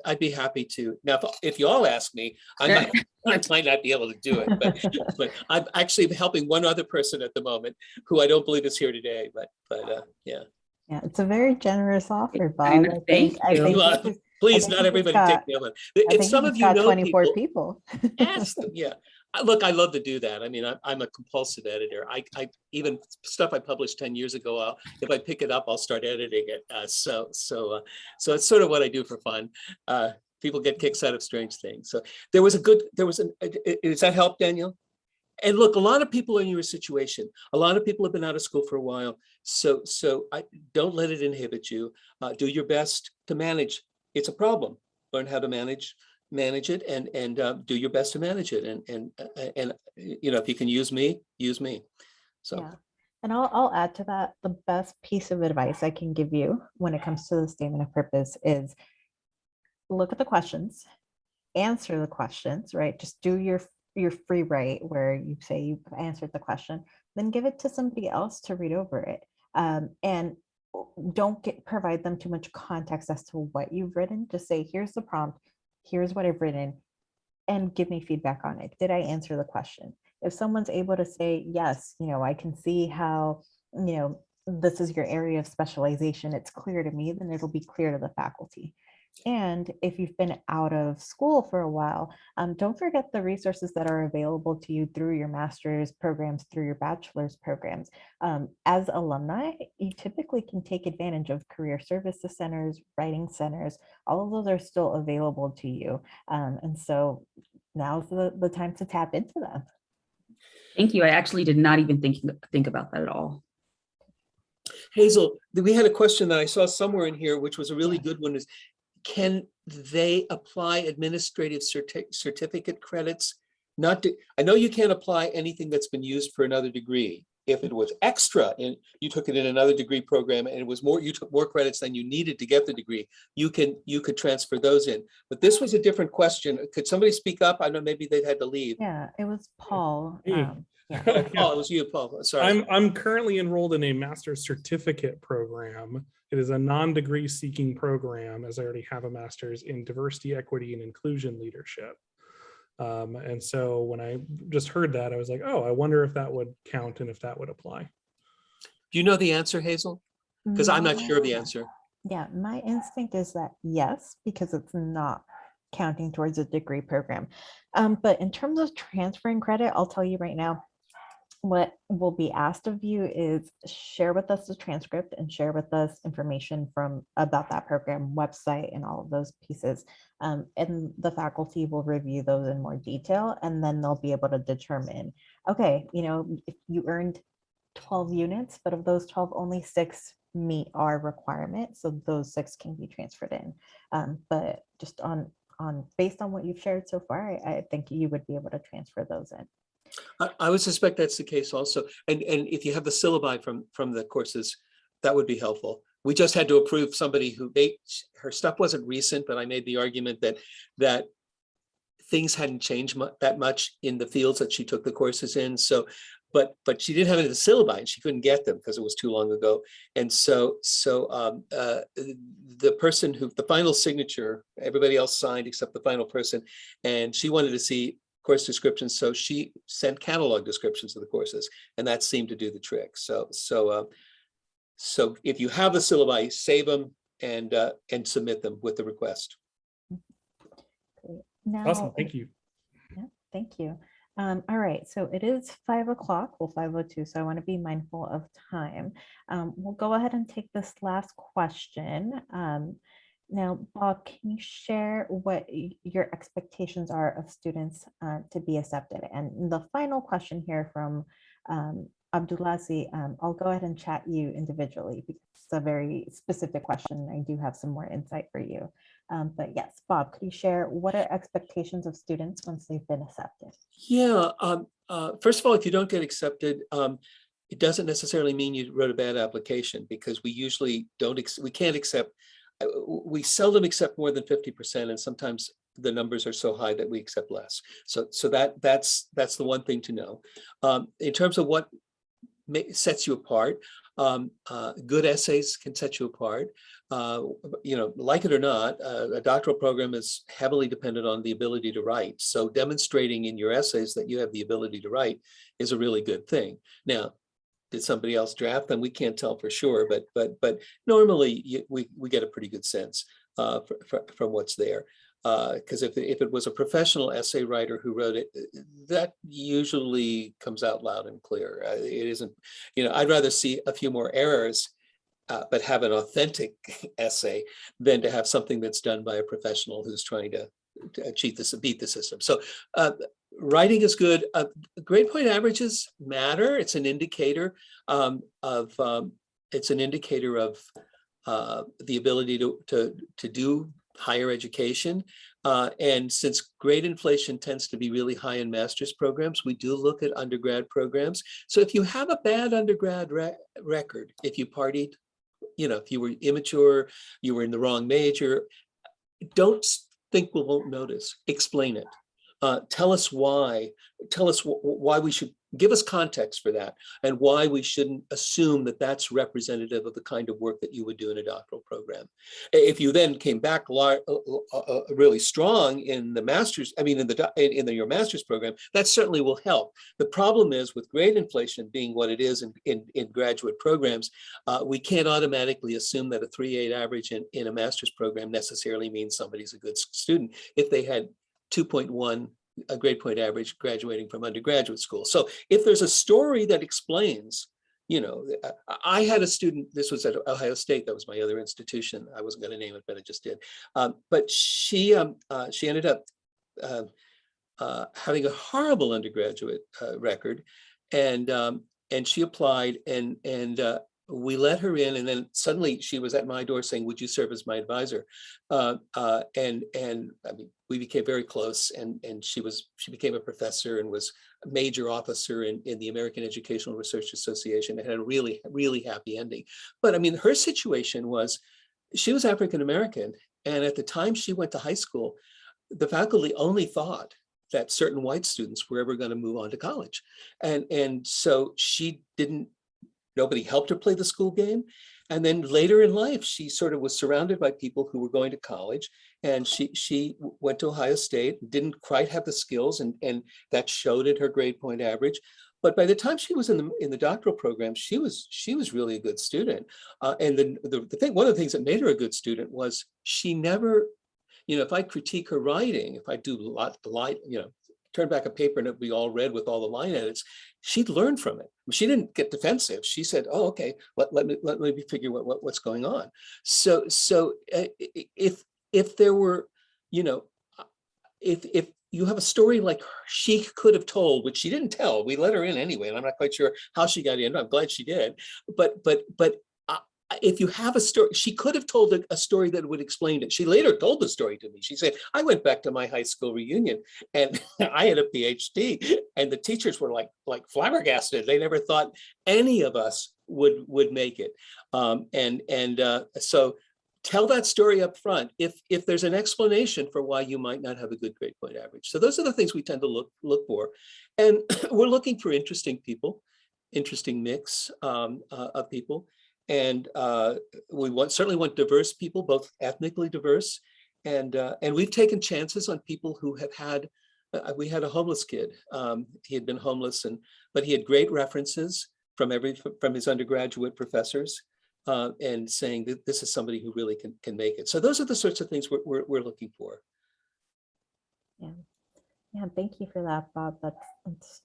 I'd be happy to. Now, if you all ask me, I might not be able to do it, but I'm actually helping one other person at the moment who I don't believe is here today. But yeah. Yeah, it's a very generous offer, Bob. Thank you. Please, not everybody take me up. If some of you know 24 people. Ask them. Yeah. Look, I love to do that. I mean, I'm a compulsive editor. I even stuff I published 10 years ago, if I pick it up, I'll start editing it. So it's sort of what I do for fun. People get kicks out of strange things. So does that help, Daniel? And look, a lot of people are in your situation. A lot of people have been out of school for a while. So don't let it inhibit you. Do your best to manage. It's a problem. Learn how to manage it, and do your best to manage it. And if you can use me, use me. So yeah. And I'll add to that. The best piece of advice I can give you when it comes to the statement of purpose is look at the questions, answer the questions, right? Just do your free write where you say you've answered the question, then give it to somebody else to read over it. And don't provide them too much context as to what you've written. Just say, here's the prompt, here's what I've written, and give me feedback on it. Did I answer the question? If someone's able to say, yes, I can see how, this is your area of specialization, it's clear to me, then it'll be clear to the faculty. And if you've been out of school for a while, don't forget the resources that are available to you through your master's programs, through your bachelor's programs. As alumni, you typically can take advantage of career services centers, writing centers. All of those are still available to you. And so now's the time to tap into them. Thank you. I actually did not even think about that at all. Hazel, we had a question that I saw somewhere in here, which was a really good one, is can they apply administrative certificate credits? I know you can't apply anything that's been used for another degree, if it was extra and you took it in another degree program and it was more, you took more credits than you needed to get the degree, you could transfer those in. But this was a different question. Could somebody speak up? I know maybe they had to leave. Yeah, it was Paul. Me. Yeah. Oh, Paul, it was you, Paul. Sorry. I'm currently enrolled in a master's certificate program. It is a non-degree seeking program, as I already have a master's in diversity, equity, and inclusion leadership. And so when I just heard that, I was like, oh, I wonder if that would count and if that would apply. Do you know the answer, Hazel? Because I'm not sure of the answer. Yeah, my instinct is that yes, because it's not counting towards a degree program. But in terms of transferring credit, I'll tell you right now, what will be asked of you is share with us the transcript and share with us information from about that program website and all of those pieces. And the faculty will review those in more detail, and then they'll be able to determine, okay, you know, if you earned 12 units, but of those 12, only 6 meet our requirement. So those 6 can be transferred in. But just on based on what you've shared so far, I think you would be able to transfer those in. I would suspect that's the case also. And if you have the syllabi from the courses, that would be helpful. We just had to approve somebody who her stuff wasn't recent, but I made the argument that things hadn't changed that much in the fields that she took the courses in. So, but she didn't have any of the syllabi and she couldn't get them because it was too long ago. And so the person who, the final signature, everybody else signed except the final person, and she wanted to see course descriptions, so she sent catalog descriptions of the courses, and that seemed to do the trick. So if you have the syllabi, save them and submit them with the request. Great. Now, Awesome, thank you. Yeah, thank you. All right, so it is 5 o'clock, well 5:02, so I want to be mindful of time. We'll go ahead and take this last question. Now, Bob, can you share what your expectations are of students to be accepted? And the final question here from Abdulazi, I'll go ahead and chat you individually because it's a very specific question. I do have some more insight for you. But yes, Bob, could you share what are expectations of students once they've been accepted? Yeah, first of all, if you don't get accepted, it doesn't necessarily mean you wrote a bad application, because we usually we can't accept, we seldom accept more than 50%, and sometimes the numbers are so high that we accept less. So that's the one thing to know. In terms of what sets you apart, good essays can set you apart. You know, like it or not, a doctoral program is heavily dependent on the ability to write. So demonstrating in your essays that you have the ability to write is a really good thing. Now, did somebody else draft them? We can't tell for sure, but normally we get a pretty good sense from what's there. Because if it was a professional essay writer who wrote it, that usually comes out loud and clear. It isn't, you know, I'd rather see a few more errors, but have an authentic essay than to have something that's done by a professional who's trying to beat the system. So writing is good. Grade point averages matter. It's an indicator of the ability to do higher education. And since grade inflation tends to be really high in master's programs, we do look at undergrad programs. So if you have a bad undergrad record, if you partied, you know, if you were immature, you were in the wrong major, don't think we won't notice. Explain it. Tell us why. Tell us why we should, give us context for that, and why we shouldn't assume that that's representative of the kind of work that you would do in a doctoral program. If you then came back really strong in the master's, I mean, in your master's program, that certainly will help. The problem is with grade inflation being what it is in graduate programs, we can't automatically assume that a 3.8 average in a master's program necessarily means somebody's a good student if they had 2.1 a grade point average graduating from undergraduate school. So if there's a story that explains, you know, I had a student, this was at Ohio State, that was my other institution. I wasn't going to name it, but I just did. But she ended up having a horrible undergraduate record, and she applied, and we let her in, and then suddenly she was at my door saying, "Would you serve as my advisor?" And I mean, we became very close, and she became a professor and was a major officer in the American Educational Research Association. It had a really, really happy ending. But I mean, her situation was, she was African American, and at the time she went to high school, the faculty only thought that certain white students were ever going to move on to college, and so she didn't. Nobody helped her play the school game. And then later in life, she sort of was surrounded by people who were going to college. And she went to Ohio State, didn't quite have the skills, and that showed in her grade point average. But by the time she was in the doctoral program, she was really a good student. And the thing, one of the things that made her a good student was she never, if I critique her writing, if I do turn back a paper and it'd be all red with all the line edits, she'd learn from it. She didn't get defensive. She said, "Oh, okay, let me figure what's going on." So if there were, if you have a story like she could have told, which she didn't tell, we let her in anyway, and I'm not quite sure how she got in. I'm glad she did, but if you have a story, she could have told a story that would explain it. She later told the story to me. She said, "I went back to my high school reunion and I had a PhD, and the teachers were like flabbergasted. They never thought any of us would make it." So tell that story up front if there's an explanation for why you might not have a good grade point average. So those are the things we tend to look for. And we're looking for interesting people, interesting mix of people. And we certainly want diverse people, both ethnically diverse, and we've taken chances on people who have had. We had a homeless kid. He had been homeless, but he had great references from his undergraduate professors, and saying that this is somebody who really can make it. So those are the sorts of things we're looking for. Yeah. Thank you for that, Bob. That's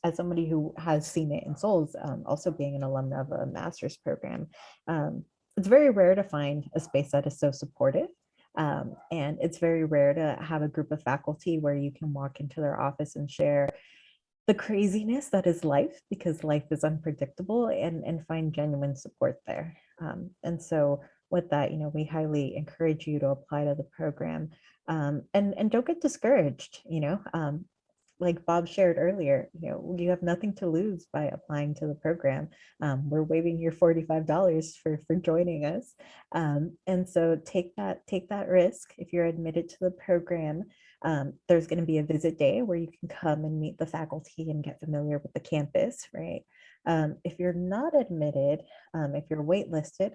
as somebody who has seen it in SOLES, also being an alumna of a master's program, it's very rare to find a space that is so supportive. And it's very rare to have a group of faculty where you can walk into their office and share the craziness that is life, because life is unpredictable, and find genuine support there. And so with that, we highly encourage you to apply to the program, and don't get discouraged. Like Bob shared earlier, you have nothing to lose by applying to the program. We're waiving your $45 for joining us. And so take that risk. If you're admitted to the program, there's going to be a visit day where you can come and meet the faculty and get familiar with the campus, right? If you're not admitted, if you're waitlisted,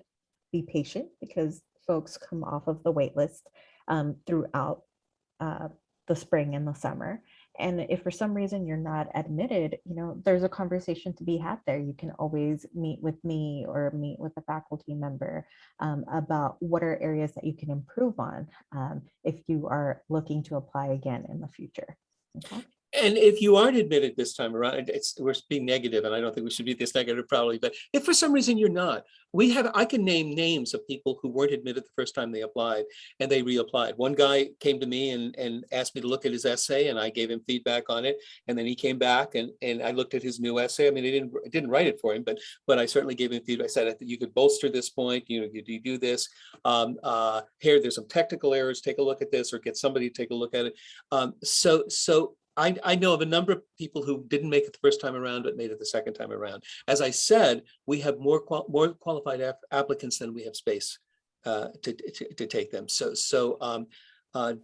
be patient, because folks come off of the waitlist throughout the spring and the summer. And if for some reason you're not admitted, there's a conversation to be had there. You can always meet with me or meet with a faculty member about what are areas that you can improve on if you are looking to apply again in the future. Okay. And if you aren't admitted this time around, we're being negative, and I don't think we should be this negative probably, but if for some reason you're not, I can name names of people who weren't admitted the first time they applied and they reapplied. One guy came to me and asked me to look at his essay, and I gave him feedback on it. And then he came back and I looked at his new essay. I mean, I didn't write it for him, but I certainly gave him feedback. I said, you could bolster this point, you do this. Here, there's some technical errors, take a look at this, or get somebody to take a look at it. So I know of a number of people who didn't make it the first time around, but made it the second time around. As I said, we have more qualified applicants than we have space to take them. So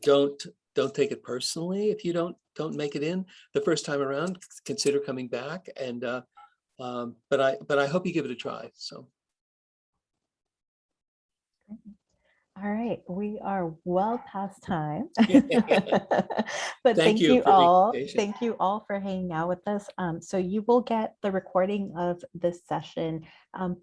don't take it personally if you don't make it in the first time around. Consider coming back, and but I hope you give it a try. So. All right, we are well past time. Thank But thank you you for being all. patient. Thank you all for hanging out with us. So you will get the recording of this session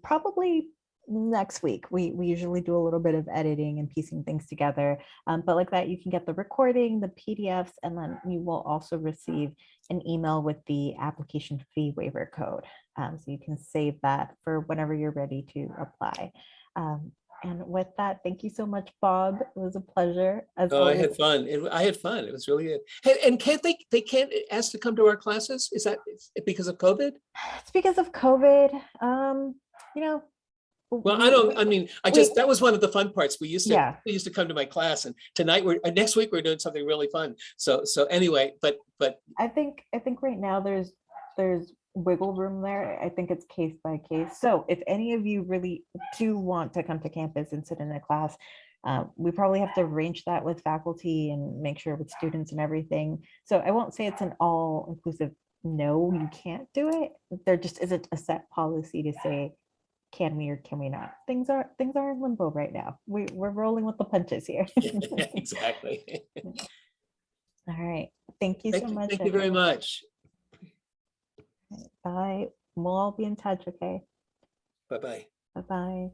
probably next week. We usually do a little bit of editing and piecing things together. But like that, you can get the recording, the PDFs, and then you will also receive an email with the application fee waiver code. So you can save that for whenever you're ready to apply. And with that, thank you so much, Bob. It was a pleasure. As Oh, I always. had fun. I had fun. It was really good. Hey, and they can't ask to come to our classes? Is that because of COVID? It's because of COVID. You know, Well, we- that was one of the fun parts. Yeah. They used to come to my class, and next week we're doing something really fun. So anyway, but I think right now there's wiggle room there. I think it's case by case. So if any of you really do want to come to campus and sit in a class, we probably have to arrange that with faculty and make sure with students and everything. So I won't say it's an all inclusive no, you can't do it. There just isn't a set policy to say can we or can we not. Things are in limbo right now. We're rolling with the punches here. exactly. All right. Thank you so much. Thank you very much. Bye. We'll all be in touch, okay? Bye-bye. Bye-bye.